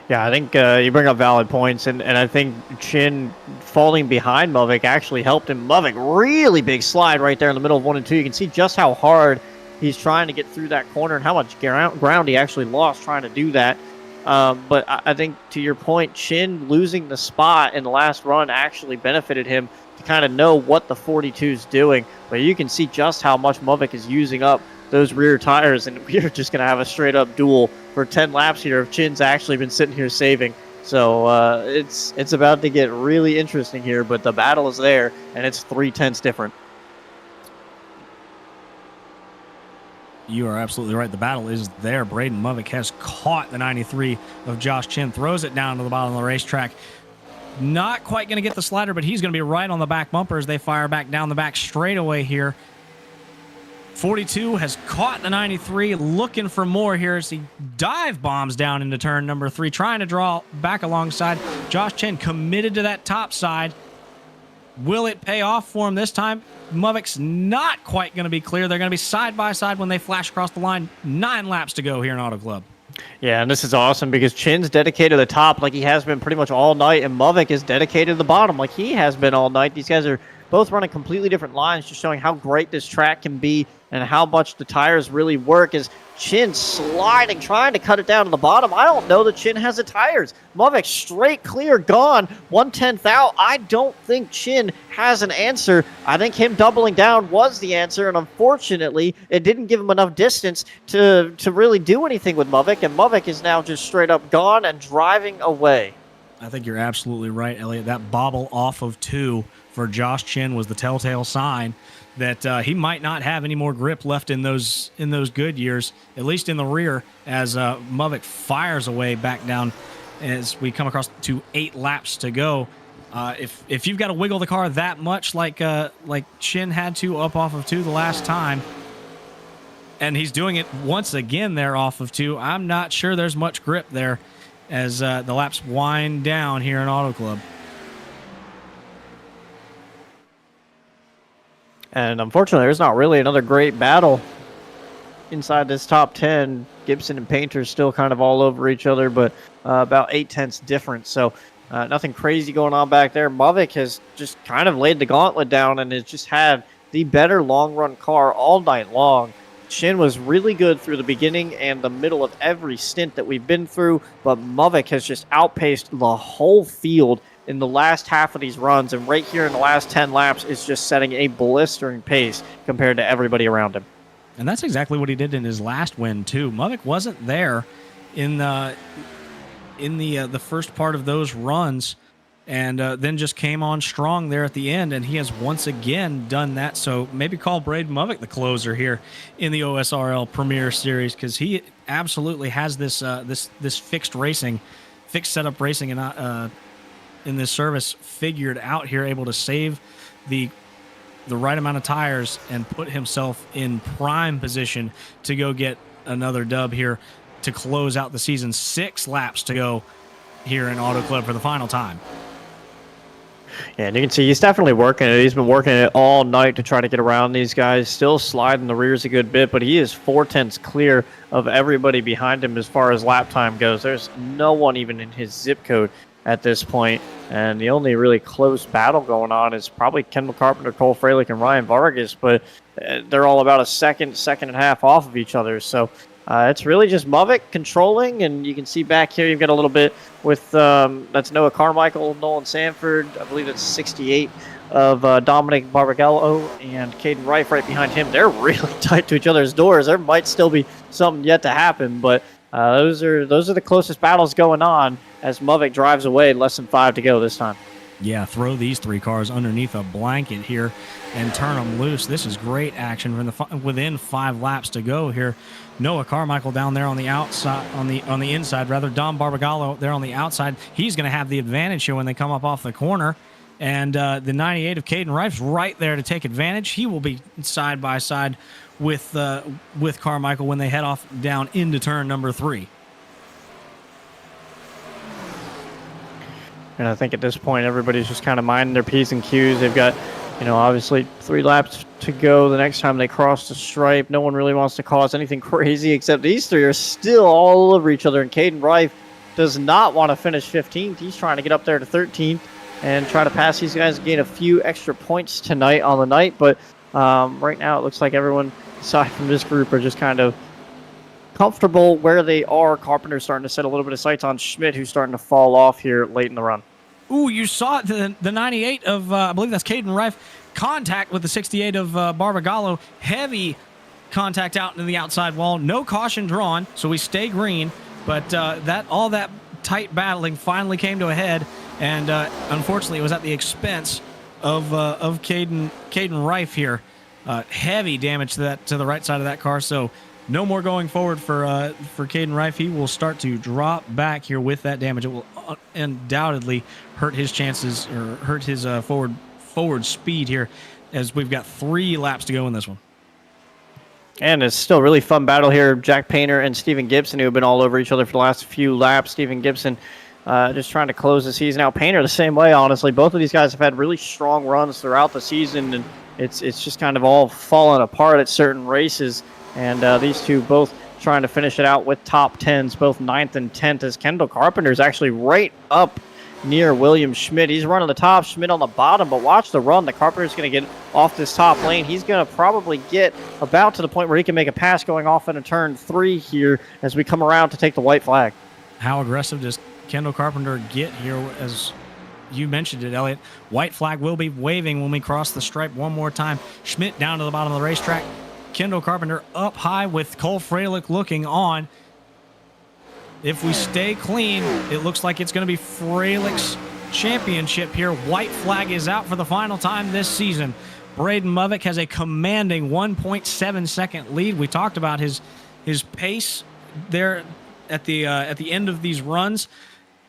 Yeah, I think you bring up valid points, and I think Chin falling behind Muvik actually helped him. Muvik, really big slide right there in the middle of 1 and 2. You can see just how hard he's trying to get through that corner and how much ground he actually lost trying to do that. But I think, to your point, Chin losing the spot in the last run actually benefited him to kind of know what the 42 is doing. But you can see just how much Muvik is using up those rear tires, and we're just going to have a straight-up duel for 10 laps here if Chin's actually been sitting here saving. So it's about to get really interesting here, but the battle is there, and it's 3/10 different. You are absolutely right. The battle is there. Braden Muvik has caught the 93 of Josh Chin, throws it down to the bottom of the racetrack. Not quite going to get the slider, but he's going to be right on the back bumper as they fire back down the back straightaway here 42 has caught the 93, looking for more here as he dive bombs down into turn number 3, trying to draw back alongside. Josh Chen committed to that top side. Will it pay off for him this time? Movik's not quite going to be clear. They're going to be side by side when they flash across the line. 9 laps to go here in Auto Club. Yeah, and this is awesome because Chin's dedicated to the top like he has been pretty much all night, and Muvik is dedicated to the bottom like he has been all night. These guys are both running completely different lines, just showing how great this track can be and how much the tires really work. As Chin sliding, trying to cut it down to the bottom. I don't know that Chin has the tires. Muvik straight clear, gone, 1/10 out. I don't think Chin has an answer. I think him doubling down was the answer, and unfortunately, it didn't give him enough distance to really do anything with Muvik, and Muvik is now just straight up gone and driving away. I think you're absolutely right, Elliot. That bobble off of 2 for Josh Chin was the telltale sign that he might not have any more grip left in those good years, at least in the rear, as Muvik fires away back down as we come across to 8 laps to go. If you've got to wiggle the car that much like Chin had to up off of 2 the last time, and he's doing it once again there off of 2, I'm not sure there's much grip there as the laps wind down here in Auto Club. And unfortunately, there's not really another great battle inside this top 10. Gibson and Painter still kind of all over each other, but about 8/10 difference. So nothing crazy going on back there. Muvik has just kind of laid the gauntlet down and has just had the better long-run car all night long. Chin was really good through the beginning and the middle of every stint that we've been through, but Muvik has just outpaced the whole field in the last half of these runs, and right here in the last 10 laps is just setting a blistering pace compared to everybody around him. And that's exactly what he did in his last win too. Muvik wasn't there in the first part of those runs, and then just came on strong there at the end, and he has once again done that. So maybe call Braden Muvik the closer here in the OSRL Premier Series, because he absolutely has this fixed setup racing and in this service figured out here, able to save the right amount of tires and put himself in prime position to go get another dub here to close out the season. 6 laps to go here in Auto Club for the final time. Yeah, and you can see he's definitely working it. He's been working it all night to try to get around these guys. Still sliding the rears a good bit, but he is 4/10 clear of everybody behind him as far as lap time goes. There's no one even in his zip code at this point, and the only really close battle going on is probably Kendall Carpenter, Cole Freilich, and Ryan Vargas, but they're all about a second and a half off of each other. So it's really just Muvik controlling, and you can see back here you've got a little bit with that's Noah Carmichael, Nolan Sanford, I believe it's 68 of Dominic Barbagallo and Caden Reif right behind him. They're really tight to each other's doors. There might still be something yet to happen, but those are the closest battles going on as Muvik drives away, less than 5 to go this time. Yeah, throw these 3 cars underneath a blanket here and turn them loose. This is great action within 5 laps to go here. Noah Carmichael down there on the outside, on the inside rather. Dom Barbagallo there on the outside. He's going to have the advantage here when they come up off the corner. And the 98 of Caden Reif's right there to take advantage. He will be side by side with Carmichael when they head off down into turn number 3. And I think at this point, everybody's just kind of minding their P's and Q's. They've got, obviously 3 laps to go the next time they cross the stripe. No one really wants to cause anything crazy, except these 3 are still all over each other. And Caden Reif does not want to finish 15th. He's trying to get up there to 13th and try to pass these guys and gain a few extra points tonight on the night. But right now, it looks like everyone, aside from this group, are just kind of comfortable where they are. Carpenter's starting to set a little bit of sights on Schmidt, who's starting to fall off here late in the run. Ooh, you saw it, the 98 of, I believe that's Caden Reif, contact with the 68 of Barbagallo. Heavy contact out into the outside wall. No caution drawn, so we stay green. But all that tight battling finally came to a head, and unfortunately it was at the expense of Caden Reif here. Heavy damage to the right side of that car, so no more going forward for Caden Reif. He will start to drop back here with that damage. It will undoubtedly hurt his chances, or hurt his forward speed here, as we've got 3 laps to go in this one. And it's still a really fun battle here. Jack Painter and Steven Gibson, who have been all over each other for the last few laps. Steven Gibson just trying to close the season out. Painter the same way, honestly. Both of these guys have had really strong runs throughout the season, and it's just kind of all fallen apart at certain races. And these two both trying to finish it out with top 10s, both 9th and 10th, as Kendall Carpenter is actually right up near William Schmidt. He's running the top, Schmidt on the bottom, but watch the run. The Carpenter's going to get off this top lane. He's going to probably get about to the point where he can make a pass going off into turn 3 here as we come around to take the white flag. How aggressive does Kendall Carpenter get here? As you mentioned it, Elliot, white flag will be waving when we cross the stripe one more time. Schmidt down to the bottom of the racetrack. Kendall Carpenter up high with Cole Freilich looking on. If we stay clean, it looks like it's going to be Freilich's championship here. White flag is out for the final time this season. Braden Movick has a commanding 1.7 second lead. We talked about his pace there at the end of these runs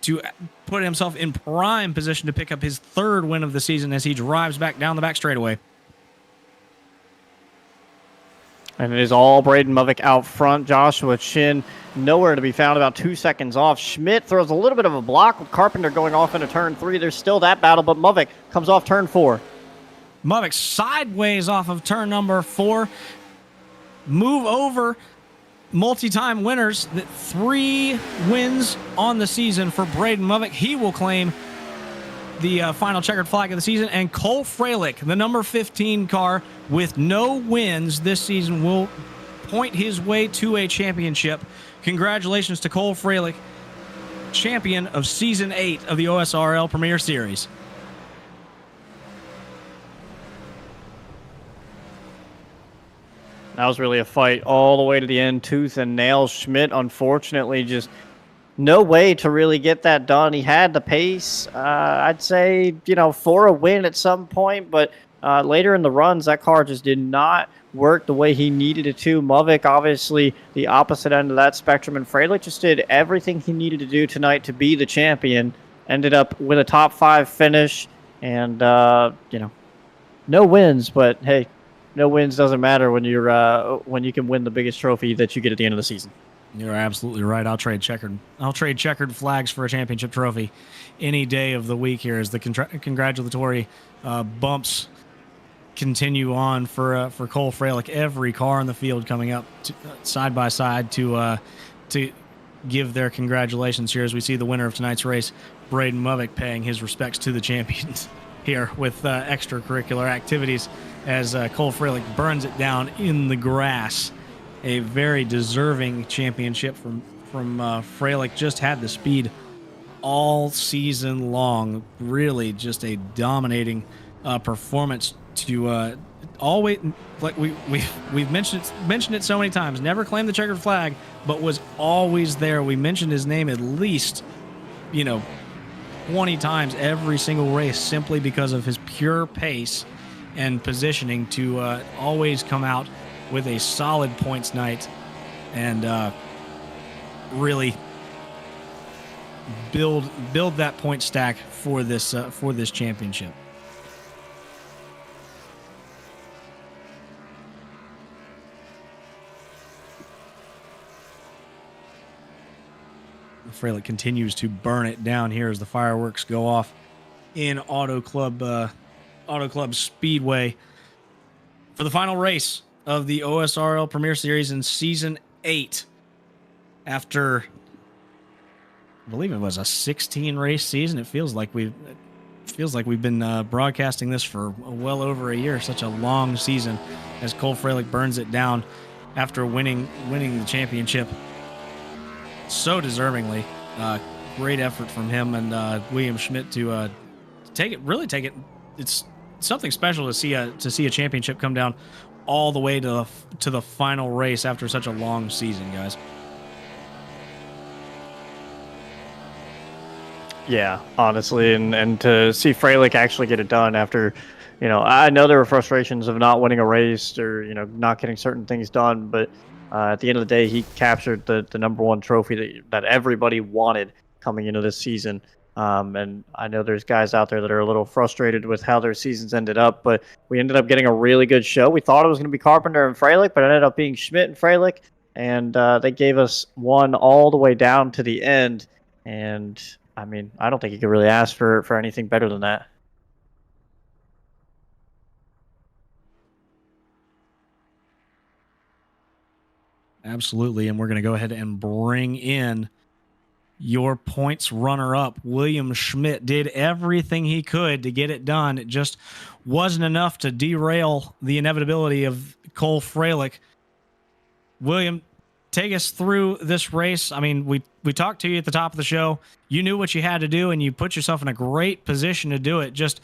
to put himself in prime position to pick up his 3rd win of the season as he drives back down the back straightaway. And it is all Braden Movick out front. Joshua Chin nowhere to be found, about 2 seconds off. Schmidt throws a little bit of a block with Carpenter going off into turn 3. There's still that battle, but Movick comes off turn 4. Movick sideways off of turn number 4. Move over. Multi-time winners. 3 wins on the season for Braden Movick. He will claim the final checkered flag of the season. And Cole Freilich, the number 15 car with no wins this season, will point his way to a championship. Congratulations to Cole Freilich, champion of Season 8 of the OSRL Premier Series. That was really a fight all the way to the end, tooth and nail. Schmidt, unfortunately, just no way to really get that done. He had the pace, I'd say, for a win at some point, but later in the runs, that car just did not work the way he needed it to. Movick, obviously, the opposite end of that spectrum, and Freilich just did everything he needed to do tonight to be the champion. Ended up with a top 5 finish, and, no wins, but hey, no wins doesn't matter when you can win the biggest trophy that you get at the end of the season. You're absolutely right. I'll trade checkered flags for a championship trophy any day of the week here as the congratulatory bumps continue on for Cole Freilich. Every car in the field coming up side by side to give their congratulations here as we see the winner of tonight's race, Braden Movick, paying his respects to the champions here with extracurricular activities as Cole Freilich burns it down in the grass. A very deserving championship from Freilich. Just had the speed all season long. Really, just a dominating performance. To always, like we've mentioned it so many times. Never claimed the checkered flag, but was always there. We mentioned his name at least, 20 times every single race, simply because of his pure pace and positioning to always come out with a solid points night and really build that point stack for this championship. Freilich continues to burn it down here as the fireworks go off in Auto Club Speedway for the final race of the OSRL Premier Series in Season 8. After, I believe it was a 16-race season, it feels like we've been broadcasting this for well over a year. Such a long season as Cole Freilich burns it down after winning the championship so deservingly. Great effort from him and William Schmidt to take it. It's something special to see a championship come down all the way to the final race after such a long season, guys. Yeah, honestly, and to see Freilich actually get it done after, I know there were frustrations of not winning a race or, not getting certain things done, but at the end of the day, he captured the number 1 trophy that everybody wanted coming into this season. And I know there's guys out there that are a little frustrated with how their seasons ended up, but we ended up getting a really good show. We thought it was going to be Carpenter and Freilich, but it ended up being Schmidt and Freilich, and they gave us one all the way down to the end. And I mean, I don't think you could really ask for anything better than that. Absolutely, and we're going to go ahead and bring in your points runner-up. William Schmidt did everything he could to get it done. It just wasn't enough to derail the inevitability of Cole Freilich. William, take us through this race. I mean, we talked to you at the top of the show. You knew what you had to do, and you put yourself in a great position to do it. Just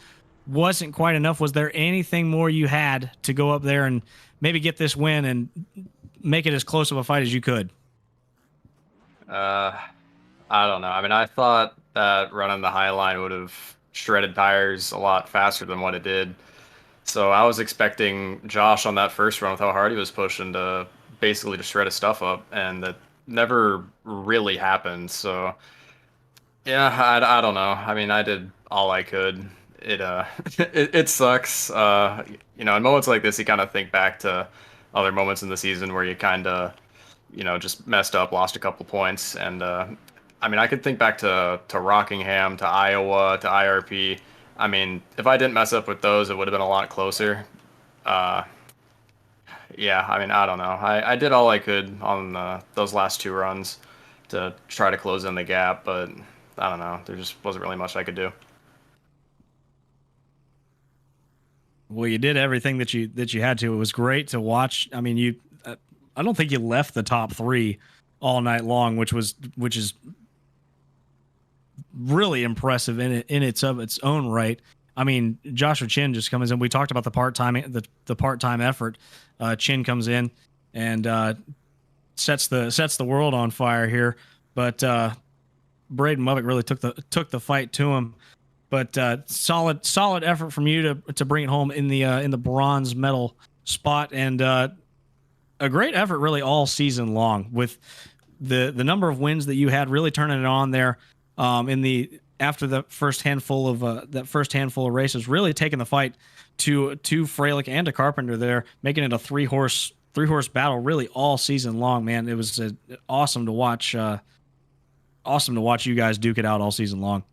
wasn't quite enough. Was there anything more you had to go up there and maybe get this win and make it as close of a fight as you could? I don't know. I mean, I thought that running the high line would have shredded tires a lot faster than what it did. So I was expecting Josh on that first run with how hard he was pushing to basically just shred his stuff up, and that never really happened. So yeah, I don't know. I mean, I did all I could. It sucks. In moments like this, you kind of think back to other moments in the season where you kind of just messed up, lost a couple points, and I mean, I could think back to Rockingham, to Iowa, to IRP. I mean, if I didn't mess up with those, it would have been a lot closer. Yeah, I mean, I don't know. I did all I could on those last two runs to try to close in the gap, but I don't know. There just wasn't really much I could do. Well, you did everything that you had to. It was great to watch. I mean, I don't think you left the top three all night long, which is really impressive in its own right. I mean, Joshua Chin just comes in. We talked about the part-time effort. Chin comes in and sets the world on fire here. But Braden Mubbock really took the fight to him. But solid effort from you to bring it home in the bronze medal spot, and a great effort really all season long with the number of wins that you had, really turning it on there after the first handful of races, really taking the fight to Freilich and to Carpenter there, making it a three horse battle really all season long. Man, it was awesome to watch. Awesome to watch you guys duke it out all season long.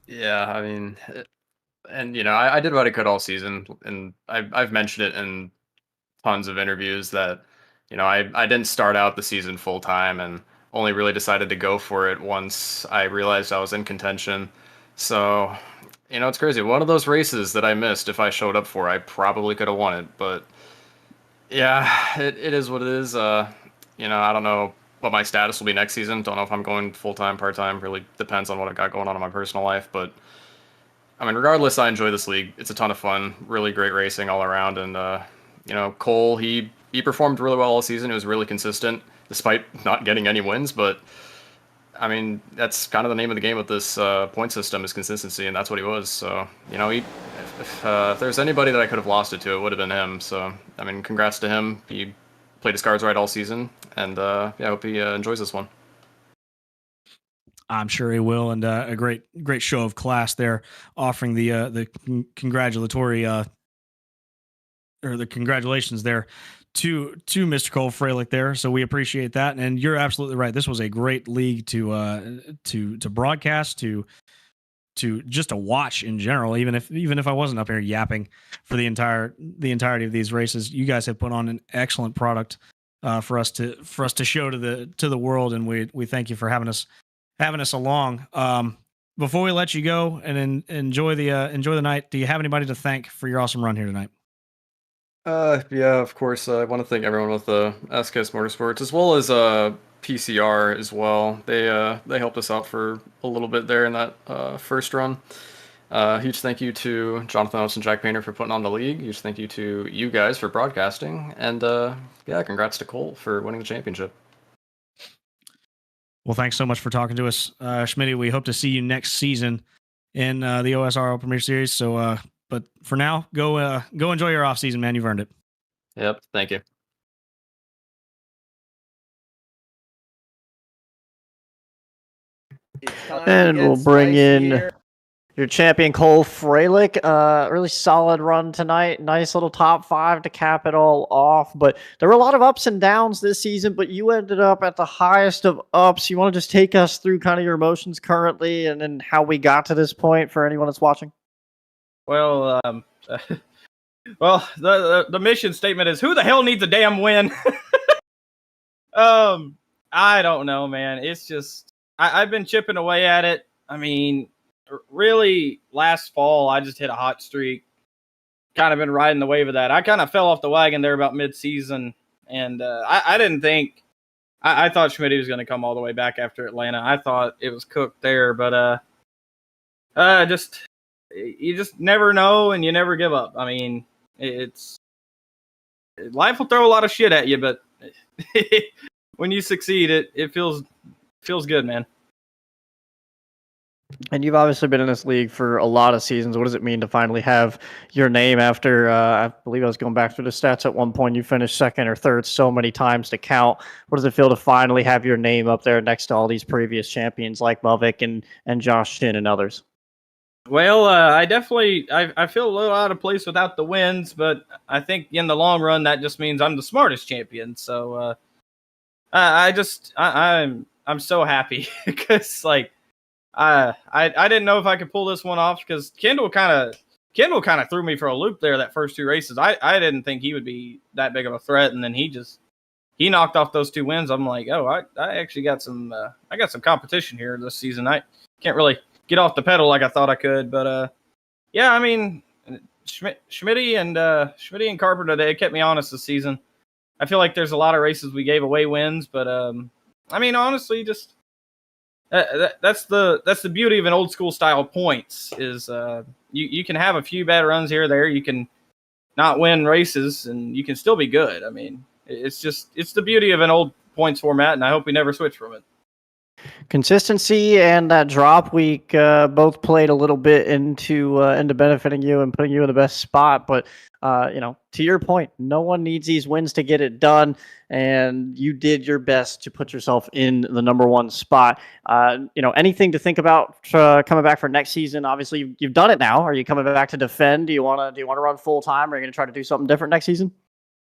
Yeah, I mean, and I did what I could all season, and I've mentioned it in tons of interviews that I didn't start out the season full time and only really decided to go for it once I realized I was in contention. So it's crazy. One of those races that I missed, if I showed up for, I probably could have won it. But yeah, it is what it is. I don't know what my status will be next season. Don't know if I'm going full time, part time. Really depends on what I got going on in my personal life. But I mean, regardless, I enjoy this league. It's a ton of fun. Really great racing all around. And Cole, he performed really well all season. It was really consistent, despite not getting any wins. But I mean, that's kind of the name of the game with this point system is consistency, and that's what he was. So if there's anybody that I could have lost it to, it would have been him. So I mean, congrats to him. He played his cards right all season, and I hope he enjoys this one. I'm sure he will, and a great show of class there, offering the congratulatory or the congratulations there to Mr. Cole Freilich there. So we appreciate that, and you're absolutely right. This was a great league to broadcast, to just to watch in general. Even if I wasn't up here yapping for the entirety of these races, you guys have put on an excellent product for us to show to the world, and we thank you for having us along. Before we let you go and enjoy the night, do you have anybody to thank for your awesome run here tonight? Yeah, of course. I want to thank everyone with SKS Motorsports, as well as PCR as well. They helped us out for a little bit there in that first run. Huge thank you to Jonathan Oates and Jack Painter for putting on the league. Huge thank you to you guys for broadcasting. And yeah, congrats to Cole for winning the championship. Well, thanks so much for talking to us, Schmitty. We hope to see you next season in the OSRL Premier Series. So, but for now, go enjoy your off season, man. You've earned it. Yep. Thank you. And we'll bring in your champion, Cole Freilich. Really solid run tonight. Nice little top 5 to cap it all off. But there were a lot of ups and downs this season, but you ended up at the highest of ups. You want to just take us through kind of your emotions currently and then how we got to this point for anyone that's watching? Well, well, the mission statement is, who the hell needs a damn win? I don't know, man. It's just, I've been chipping away at it. I mean, really, last fall, I just hit a hot streak. Kind of been riding the wave of that. I kind of fell off the wagon there about mid-season, and I didn't think, I thought Schmidt was going to come all the way back after Atlanta. I thought it was cooked there, but you just never know, and you never give up. I mean, life will throw a lot of shit at you, but when you succeed, it feels good, man. And you've obviously been in this league for a lot of seasons. What does it mean to finally have your name after, I believe I was going back through the stats at one point, you finished second or third so many times to count. What does it feel to finally have your name up there next to all these previous champions like Movic and Josh Shin and others? Well, I definitely, I feel a little out of place without the wins, but I think in the long run, that just means I'm the smartest champion. So I'm so happy because, like, I didn't know if I could pull this one off because Kendall kind of threw me for a loop there that first 2 races. I didn't think he would be that big of a threat, and then he knocked off those 2 wins. I'm like, oh, I actually got some competition here this season. I can't really get off the pedal like I thought I could, but yeah, I mean, Schmitty and Carpenter, they kept me honest this season. I feel like there's a lot of races we gave away wins, but I mean, honestly, just that's the beauty of an old school style points is you can have a few bad runs here or there, you can not win races, and you can still be good. I mean, it's the beauty of an old points format, and I hope we never switch from it. Consistency and that drop week both played a little bit into benefiting you and putting you in the best spot. But to your point, no one needs these wins to get it done, and you did your best to put yourself in the number 1 spot. Anything to think about coming back for next season? Obviously, you've done it now. Are you coming back to defend? Do you want to run full time? Or are you going to try to do something different next season?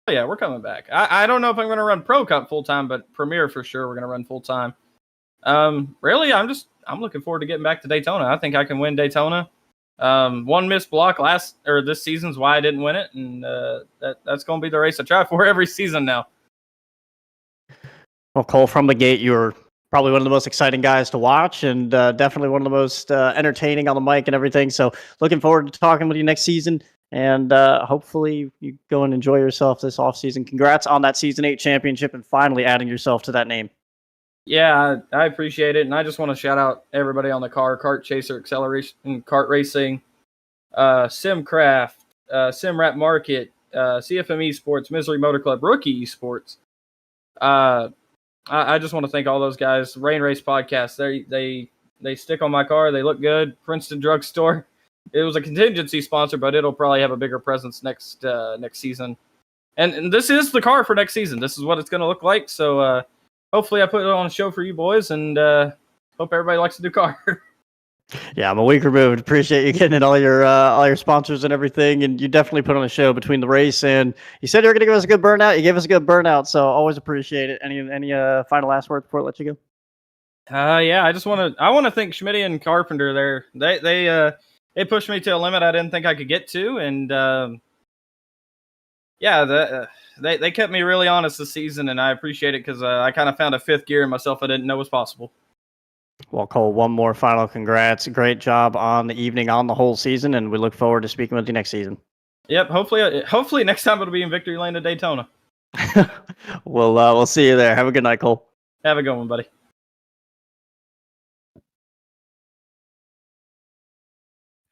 Oh, yeah, we're coming back. I don't know if I'm going to run Pro Cup full time, but Premier for sure we're going to run full time. Really, I'm looking forward to getting back to Daytona. I think I can win Daytona. One missed block this season's why I didn't win it, and that's going to be the race I try for every season now. Well, Cole, from the gate, you're probably one of the most exciting guys to watch, and definitely one of the most entertaining on the mic and everything. So, looking forward to talking with you next season, and hopefully you go and enjoy yourself this offseason. Congrats on that Season 8 championship and finally adding yourself to that name. Yeah, I appreciate it, and I just want to shout out everybody on the Kart Chaser Acceleration, Kart Racing, Simcraft, Simrap Market, CFM Esports, Misery Motor Club, Rookie Esports. I just want to thank all those guys. Rain Race Podcast, they stick on my car. They look good. Princeton Drugstore. It was a contingency sponsor, but it'll probably have a bigger presence next season. And this is the car for next season. This is what it's going to look like. So. Hopefully I put it on a show for you boys, and hope everybody likes the new car. Yeah, I'm a week removed. Appreciate you getting in all your sponsors and everything, and you definitely put on a show between the race, and you said you were going to give us a good burnout. You gave us a good burnout, so always appreciate it. Any final last words before I let you go? Yeah, I want to thank Schmidt and Carpenter there. They pushed me to a limit I didn't think I could get to, and They kept me really honest this season, and I appreciate it because I kind of found a 5th gear in myself I didn't know was possible. Well, Cole, one more final congrats. Great job on the evening, on the whole season, and we look forward to speaking with you next season. Yep, hopefully next time it'll be in Victory Lane at Daytona. We'll see you there. Have a good night, Cole. Have a good one, buddy.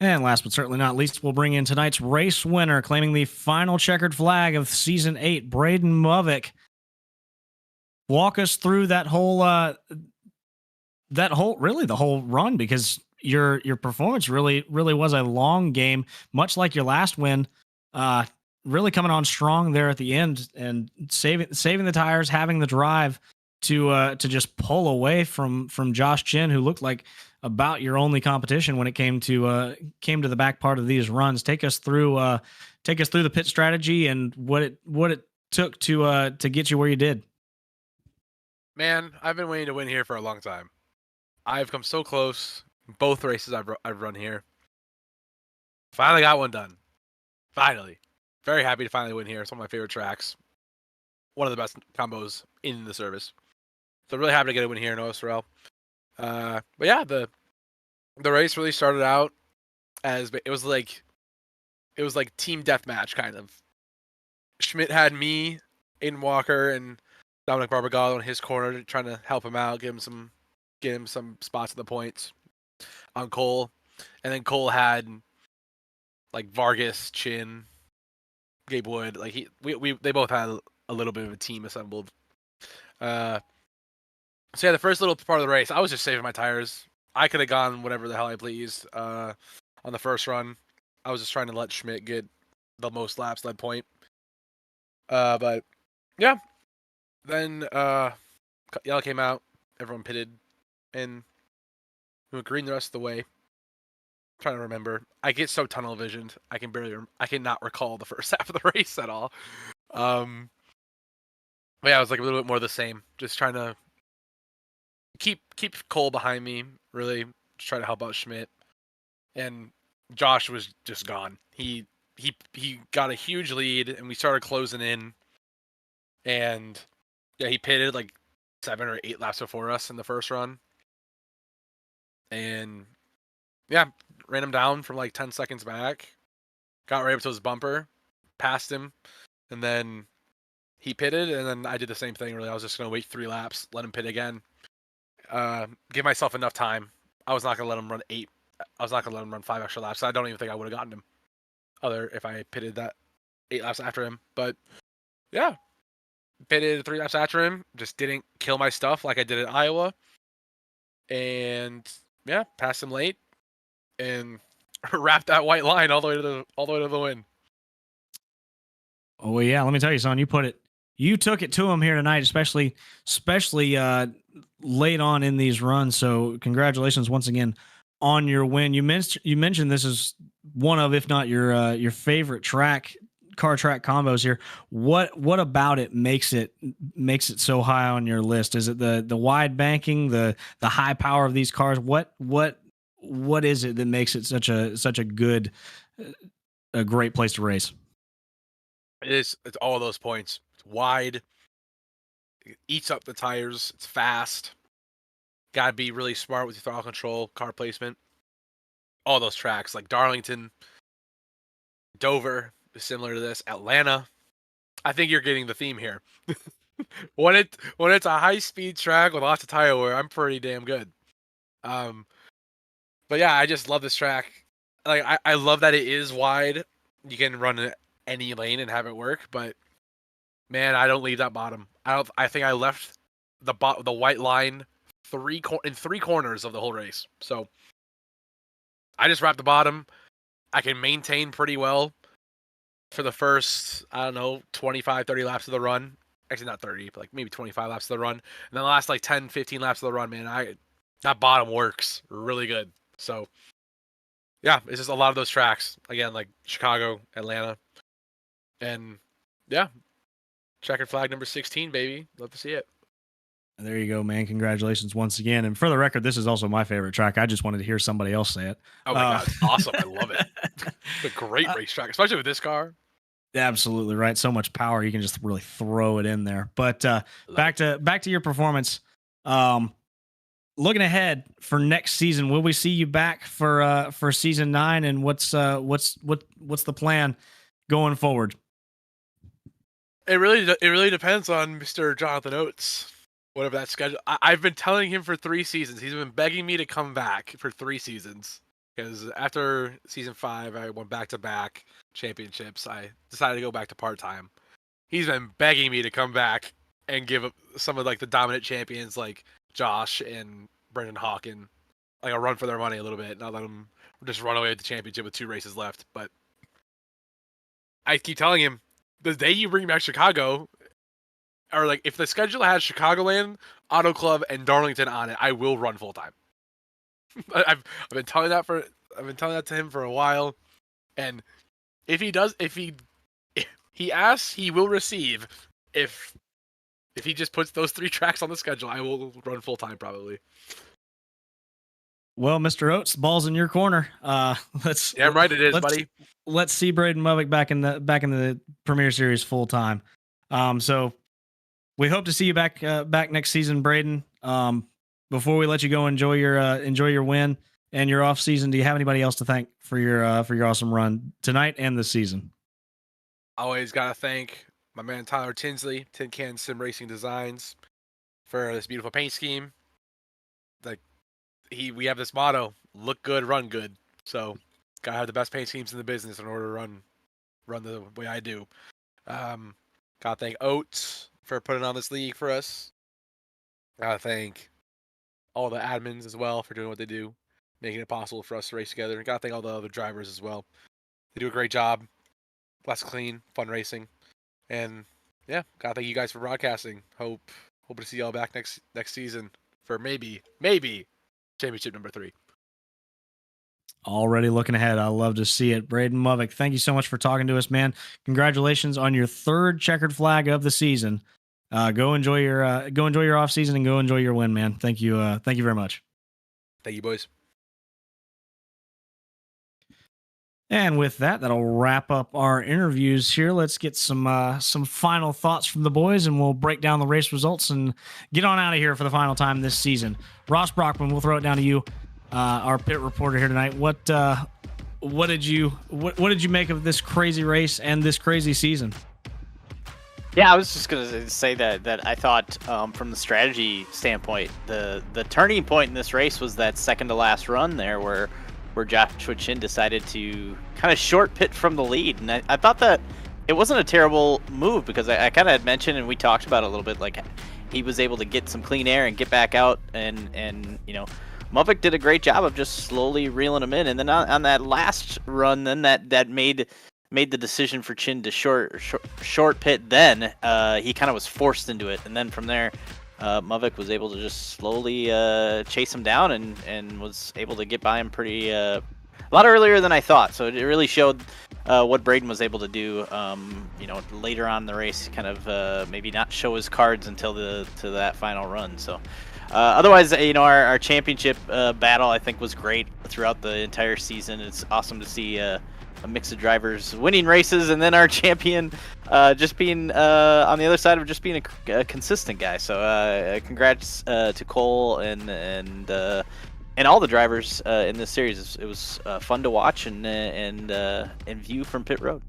And last but certainly not least, we'll bring in tonight's race winner, claiming the final checkered flag of Season 8, Braden Movic. Walk us through the whole run, because your performance really was a long game, much like your last win. Really coming on strong there at the end and saving the tires, having the drive to just pull away from Josh Chin, who looked like about your only competition when it came to the back part of these runs. Take us through the pit strategy and what it took to get you where you did. Man, I've been waiting to win here for a long time. I've come so close. Both races I've run here. Finally got one done. Finally. Very happy to finally win here. It's one of my favorite tracks. One of the best combos in the service. So really happy to get a win here in OSRL. But yeah, the race really started out as it was like team deathmatch kind of. Schmidt had me, Aiden Walker, and Dominic Barbagallo in his corner trying to help him out, get him some spots at the points on Cole. And then Cole had like Vargas, Chin, Gabe Wood. Like they both had a little bit of a team assembled. So yeah, the first little part of the race, I was just saving my tires. I could have gone whatever the hell I pleased on the first run. I was just trying to let Schmidt get the most laps, lead point. But yeah, then yellow came out, everyone pitted, and we went green the rest of the way. I'm trying to remember. I get so tunnel visioned. I cannot recall the first half of the race at all. But yeah, it was like a little bit more of the same. Just trying to keep Cole behind me, really just try to help out Schmidt. And Josh was just gone. He got a huge lead, and we started closing in. And yeah, he pitted like 7 or 8 laps before us in the first run. And yeah, ran him down from like 10 seconds back. Got right up to his bumper, passed him, and then he pitted, and then I did the same thing. Really, I was just gonna wait 3 laps, let him pit again, give myself enough time. I was not gonna let him run 8. I was not gonna let him run 5 extra laps. So I don't even think I would have gotten him, if I pitted that 8 laps after him. But yeah, pitted 3 laps after him. Just didn't kill my stuff like I did at Iowa, and yeah, passed him late, and wrapped that white line all the way to the win. Oh well, yeah. Let me tell you, son. You took it to him here tonight, especially late on in these runs. So congratulations once again on your win. You mentioned this is one of, if not your favorite car track combos here. What about it makes it so high on your list? Is it the wide banking, the high power of these cars? What is it that makes it such a good, a great place to race? It's all those points. It's wide. It eats up the tires. It's fast. Gotta be really smart with your throttle control, car placement. All those tracks like Darlington, Dover is similar to this. Atlanta. I think you're getting the theme here. when it's a high speed track with lots of tire wear, I'm pretty damn good. But yeah, I just love this track. Like I love that it is wide. You can run in any lane and have it work, but man, I don't leave that bottom. I think I left the white line in 3 corners of the whole race. So I just wrap the bottom. I can maintain pretty well for the first, 25, 30 laps of the run. Actually, not 30, but like maybe 25 laps of the run. And then the last like 10, 15 laps of the run, man, that bottom works really good. So yeah, it's just a lot of those tracks. Again, like Chicago, Atlanta. And yeah, checkered flag number 16, baby. Love to see it. There you go, man. Congratulations once again. And for the record, this is also my favorite track. I just wanted to hear somebody else say it. Oh my God. Awesome. I love it. It's a great racetrack, especially with this car. Absolutely right. So much power. You can just really throw it in there. But back to your performance. Looking ahead for next season, will we see you back for season 9? And what's the plan going forward? It really depends on Mr. Jonathan Oates, whatever that schedule. I've been telling him for 3 seasons. He's been begging me to come back for 3 seasons because after season 5, I went back-to-back championships. I decided to go back to part-time. He's been begging me to come back and give some of like the dominant champions like Josh and Brendan Hawken like a run for their money a little bit, not let them just run away with the championship with 2 races left. But I keep telling him, the day you bring back Chicago, or like if the schedule has Chicagoland, Auto Club, and Darlington on it, I will run full time. I've been telling that to him for a while, and if he asks, he will receive. If he just puts those 3 tracks on the schedule, I will run full time probably. Well, Mr. Oates, the ball's in your corner. Let's. Damn right it is, buddy. Let's see Braden Movick back in the Premier Series full time. So we hope to see you back next season, Braden. Before we let you go, enjoy your win and your off season. Do you have anybody else to thank for your awesome run tonight and this season? Always gotta thank my man Tyler Tinsley, Tin Can Sim Racing Designs, for this beautiful paint scheme. Like we have this motto: look good, run good. So gotta have the best paint schemes in the business in order to run the way I do. Gotta thank Oates for putting on this league for us. Gotta thank all the admins as well for doing what they do, making it possible for us to race together. And gotta thank all the other drivers as well. They do a great job. Less clean, fun racing. And yeah, gotta thank you guys for broadcasting. Hope to see y'all back next season for maybe championship number 3. Already looking ahead. I love to see it. Braden Movick, thank you so much for talking to us, man. Congratulations on your 3rd checkered flag of the season. Go enjoy your off season and go enjoy your win, man. Thank you very much. Thank you, boys. And with that, that'll wrap up our interviews here. Let's get some final thoughts from the boys, and we'll break down the race results and get on out of here for the final time this season. Ross Brockman, we'll throw it down to you, our pit reporter here tonight. What did you make of this crazy race and this crazy season? Yeah, I was just gonna say that I thought from the strategy standpoint, the turning point in this race was that second to last run there where Joshua Chin decided to kind of short pit from the lead. And I thought that it wasn't a terrible move because I kind of had mentioned, and we talked about it a little bit, like he was able to get some clean air and get back out, and you know, Movick did a great job of just slowly reeling him in. And then on that last run, then that made the decision for Chin to short pit. Then he kind of was forced into it, and then from there, Movick was able to just slowly chase him down and was able to get by him pretty a lot earlier than I thought. So it really showed what Braden was able to do. You know, later on in the race, kind of maybe not show his cards until to that final run. So otherwise, you know, our championship battle I think was great throughout the entire season. It's awesome to see a mix of drivers winning races, and then our champion just being on the other side of just being a consistent guy. So congrats to Cole and all the drivers in this series. It was fun to watch and view from pit road.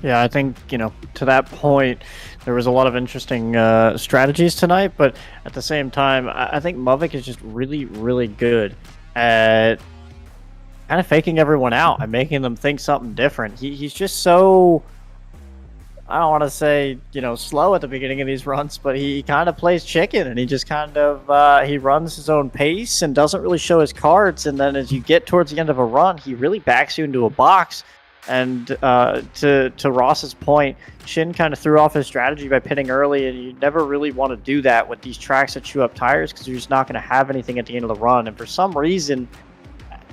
Yeah, I think, you know, to that point, there was a lot of interesting strategies tonight, but at the same time, I think Movick is just really, really good at kind of faking everyone out and making them think something different. He's just so, I don't want to say, you know, slow at the beginning of these runs, but he kind of plays chicken, and he just kind of, he runs his own pace and doesn't really show his cards, and then as you get towards the end of a run, he really backs you into a box. And to Ross's point, Shin kind of threw off his strategy by pitting early, and you never really want to do that with these tracks that chew up tires because you're just not going to have anything at the end of the run. And for some reason,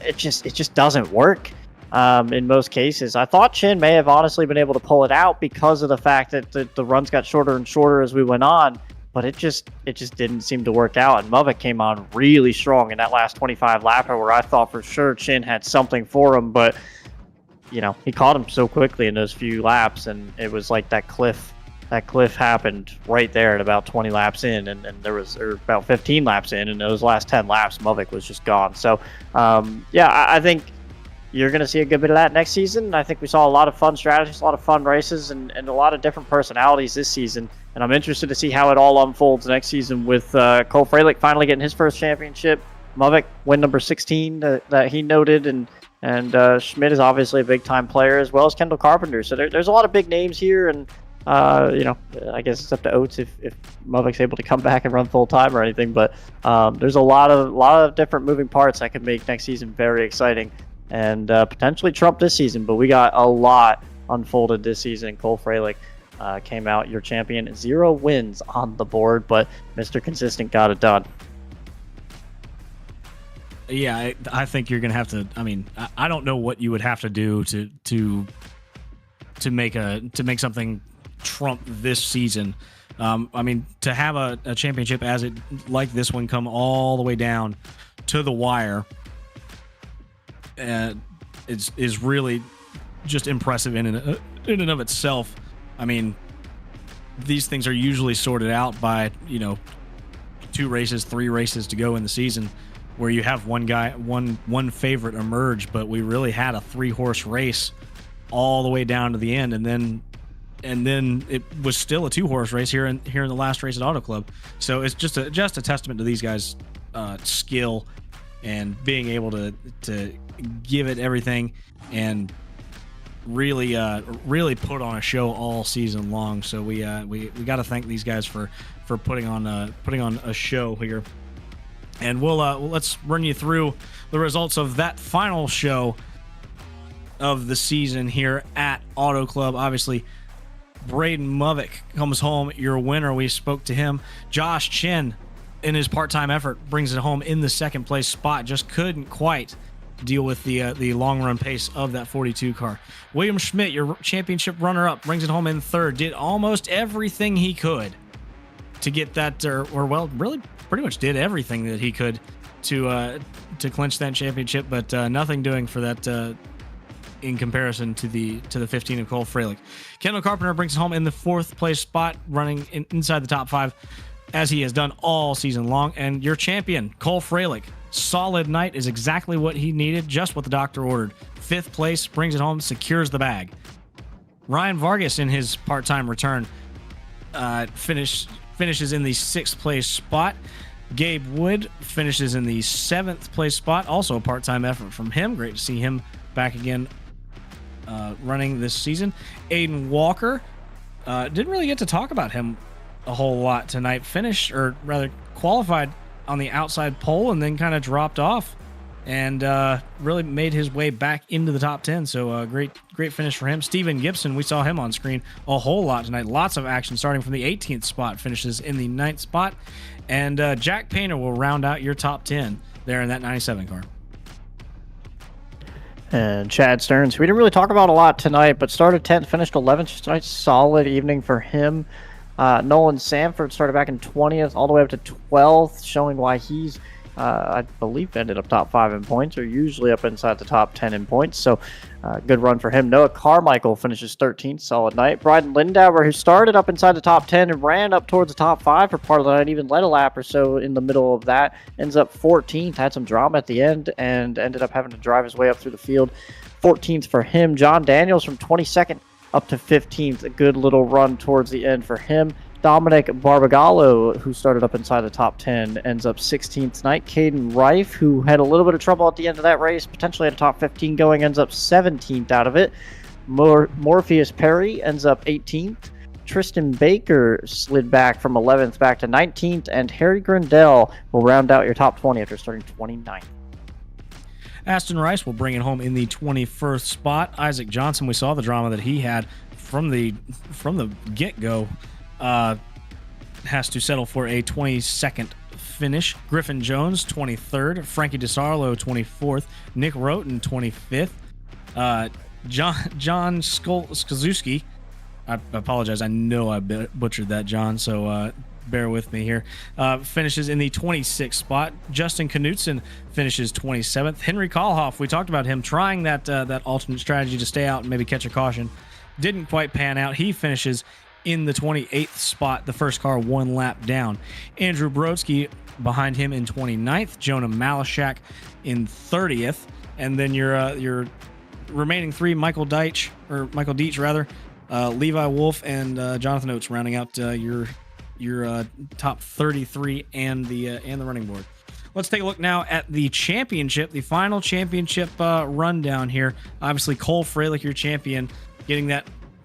it just doesn't work in most cases. I thought Shin may have honestly been able to pull it out because of the fact that the runs got shorter and shorter as we went on, but it just didn't seem to work out. And Movick came on really strong in that last 25 lapper where I thought for sure Shin had something for him, but you know, he caught him so quickly in those few laps, and it was like that cliff happened right there at about 20 laps in, and there was about 15 laps in, and those last 10 laps, Movick was just gone. So, yeah, I think you're going to see a good bit of that next season. I think we saw a lot of fun strategies, a lot of fun races, and a lot of different personalities this season, and I'm interested to see how it all unfolds next season with Cole Fralick finally getting his first championship, Movick win number 16 that he noted, and Schmidt is obviously a big-time player, as well as Kendall Carpenter. So there's a lot of big names here, and you know, I guess it's up to Oates if Movick's able to come back and run full-time or anything. But there's a lot of different moving parts that could make next season very exciting and potentially trump this season. But we got a lot unfolded this season in Cole Fralick. came out your champion. 0 wins on the board, but Mr. Consistent got it done. Yeah, I think you're gonna have to. I mean, I don't know what you would have to do to make something trump this season. I mean, to have a championship as it like this one come all the way down to the wire, is really just impressive in and of itself. I mean, these things are usually sorted out by 2 races, 3 races to go in the season, where you have one favorite emerge, but we really had a 3-horse race all the way down to the end, and then it was still a 2-horse race here in the last race at Auto Club. So it's just a testament to these guys' skill and being able to give it everything and really put on a show all season long. So we got to thank these guys for putting on a show here. And let's run you through the results of that final show of the season here at Auto Club. Obviously, Braden Movick comes home your winner. We spoke to him. Josh Chin, in his part-time effort, brings it home in the second place spot. Just couldn't quite deal with the long-run pace of that 42 car. William Schmidt, your championship runner-up, brings it home in third. Did almost everything he could to get that, really pretty much did everything that he could to clinch that championship, but nothing doing for that in comparison to the 15 of Cole Freilich. Kendall Carpenter brings it home in the 4th place spot, running inside the top 5 as he has done all season long. And your champion, Cole Freilich, solid night, is exactly what he needed, just what the doctor ordered. 5th place, brings it home, secures the bag. Ryan Vargas, in his part-time return, finishes in the 6th place spot. Gabe Wood finishes in the 7th place spot. Also a part-time effort from him. Great to see him back again running this season. Aiden Walker, didn't really get to talk about him a whole lot tonight. Finished, or rather qualified on the outside pole and then kind of dropped off and really made his way back into the top 10. So great finish for him. Steven Gibson, we saw him on screen a whole lot tonight. Lots of action starting from the 18th spot, finishes in the 9th spot. And Jack Painter will round out your top 10 there in that 97 car. And Chad Stearns, we didn't really talk about a lot tonight, but started 10th, finished 11th. Tonight's solid evening for him. Nolan Sanford started back in 20th, all the way up to 12th, showing why he's, I believe, ended up top 5 in points, or usually up inside the top 10 in points. So good run for him. Noah Carmichael finishes 13th, solid night. Bryden Lindauer, who started up inside the top 10 and ran up towards the top 5 for part of the night, even led a lap or so in the middle of that, ends up 14th, had some drama at the end, and ended up having to drive his way up through the field. 14th for him. John Daniels from 22nd up to 15th. A good little run towards the end for him. Dominic Barbagallo, who started up inside the top 10, ends up 16th tonight. Caden Reif, who had a little bit of trouble at the end of that race, potentially had a top 15 going, ends up 17th out of it. Morpheus Perry ends up 18th. Tristan Baker slid back from 11th back to 19th, and Harry Grindell will round out your top 20 after starting 29th. Aston Rice will bring it home in the 21st spot. Isaac Johnson, we saw the drama that he had from the get-go, has to settle for a 22nd finish. Griffin Jones, 23rd. Frankie DeSarlo, 24th. Nick Roten, 25th. John Skazuski, I apologize. I know I butchered that, John, so bear with me here. Finishes in the 26th spot. Justin Knutson finishes 27th. Henry Kohlhoff, we talked about him trying that alternate strategy to stay out and maybe catch a caution. Didn't quite pan out. He finishes in the 28th spot, the first car 1 lap down. Andrew Brodsky behind him in 29th. Jonah Malashak in 30th. And then your remaining 3, Michael Dietz, Levi Wolf and Jonathan Oates rounding out your top 33 and the running board. Let's take a look now at the championship, the final championship rundown here. Obviously, Cole Freilich, your champion,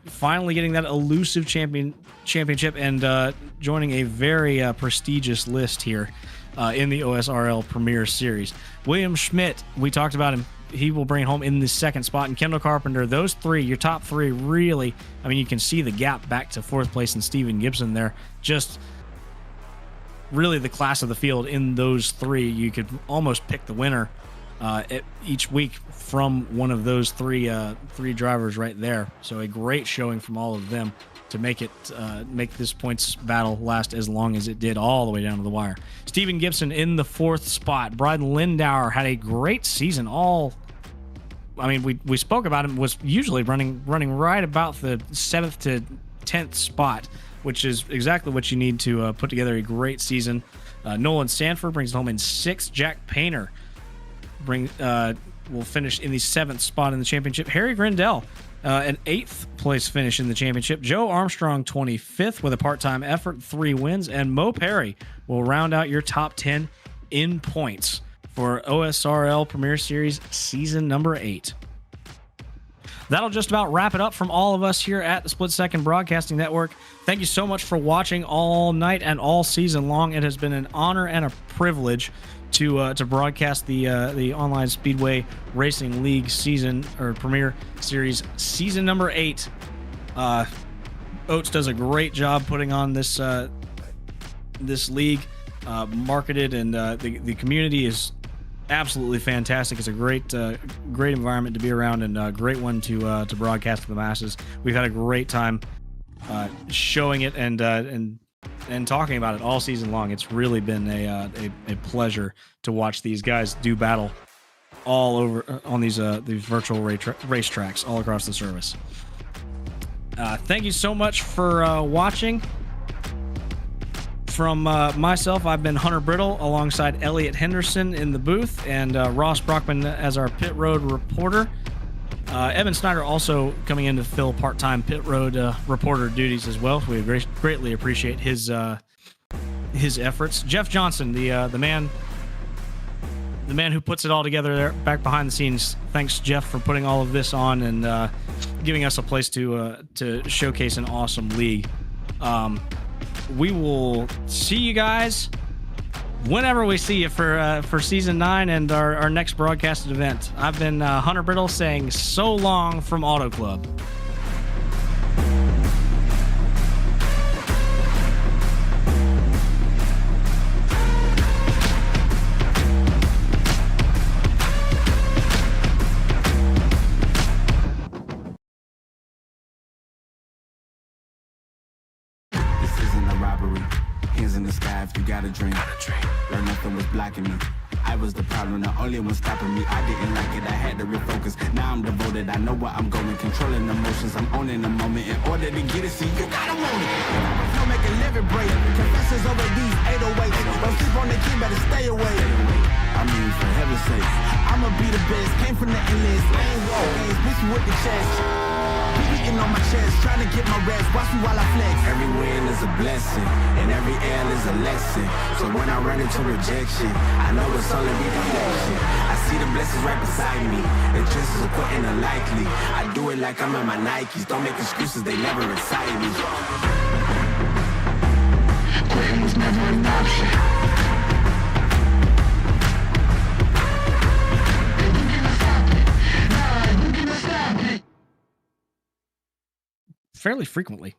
finally getting that elusive championship and joining a very prestigious list here in the OSRL Premier Series. William Schmidt, we talked about him he will bring it home in the second spot. And Kendall Carpenter, those three, your top three, really, I mean, you can see the gap back to fourth place and Steven Gibson there. Just really the class of the field in those three. You could almost pick the winner each week from one of those three drivers right there. So a great showing from all of them to make this points battle last as long as it did, all the way down to the wire. Steven Gibson in the fourth spot. Bryden Lindauer had a great season. We spoke about him, was usually running right about the 7th to 10th spot, which is exactly what you need to put together a great season. Nolan Sanford brings it home in 6th. Jack Painter will finish in the 7th spot in the championship. Harry Grindell, an 8th place finish in the championship. Joe Armstrong, 25th with a part-time effort, 3 wins. And Mo Perry will round out your top 10 in points for OSRL Premier Series season number 8. That'll just about wrap it up from all of us here at the Split Second Broadcasting Network. Thank you so much for watching all night and all season long. It has been an honor and a privilege to broadcast the Online Speedway Racing League season, or Premier Series season number 8. Oates does a great job putting on this league, marketed, and the community is absolutely fantastic. It's a great environment to be around, and a great one to broadcast to the masses. We've had a great time showing it and talking about it all season long. It's really been a pleasure to watch these guys do battle all over on these virtual racetracks all across the service. Thank you so much for watching. From myself, I've been Hunter Brittle alongside Elliot Henderson in the booth, and Ross Brockman as our pit road reporter. Evan Snyder also coming in to fill part-time pit road reporter duties as well. We greatly appreciate his efforts. Jeff Johnson, the man who puts it all together there back behind the scenes. Thanks, Jeff, for putting all of this on and giving us a place to showcase an awesome league. We will see you guys whenever we see you for season 9 and our next broadcasted event. I've been Hunter Brittle saying so long from Auto Club. In the sky if you got a dream. Learn nothing was blocking me. I was the problem, the only one stopping me. I didn't like it, I had to refocus. Now I'm devoted, I know where I'm going. Controlling emotions, I'm owning the moment. In order to get it, see, you gotta want it. Don't make a living break. Confessions over these 808s. Don't sleep on the key, better stay away. I mean, for heaven's sake, I'ma be the best. Came from the endless lane road games, bitch with the chest. Beating on my chest, trying to get my rest. Watch me while I flex. Every win is a blessing, and every L is a lesson. So when I run into rejection, I know it's only redirection. I see the blessings right beside me. The chances of quitting are likely. I do it like I'm in my Nikes. Don't make excuses, they never excite me. Quitting was never an option. Fairly frequently.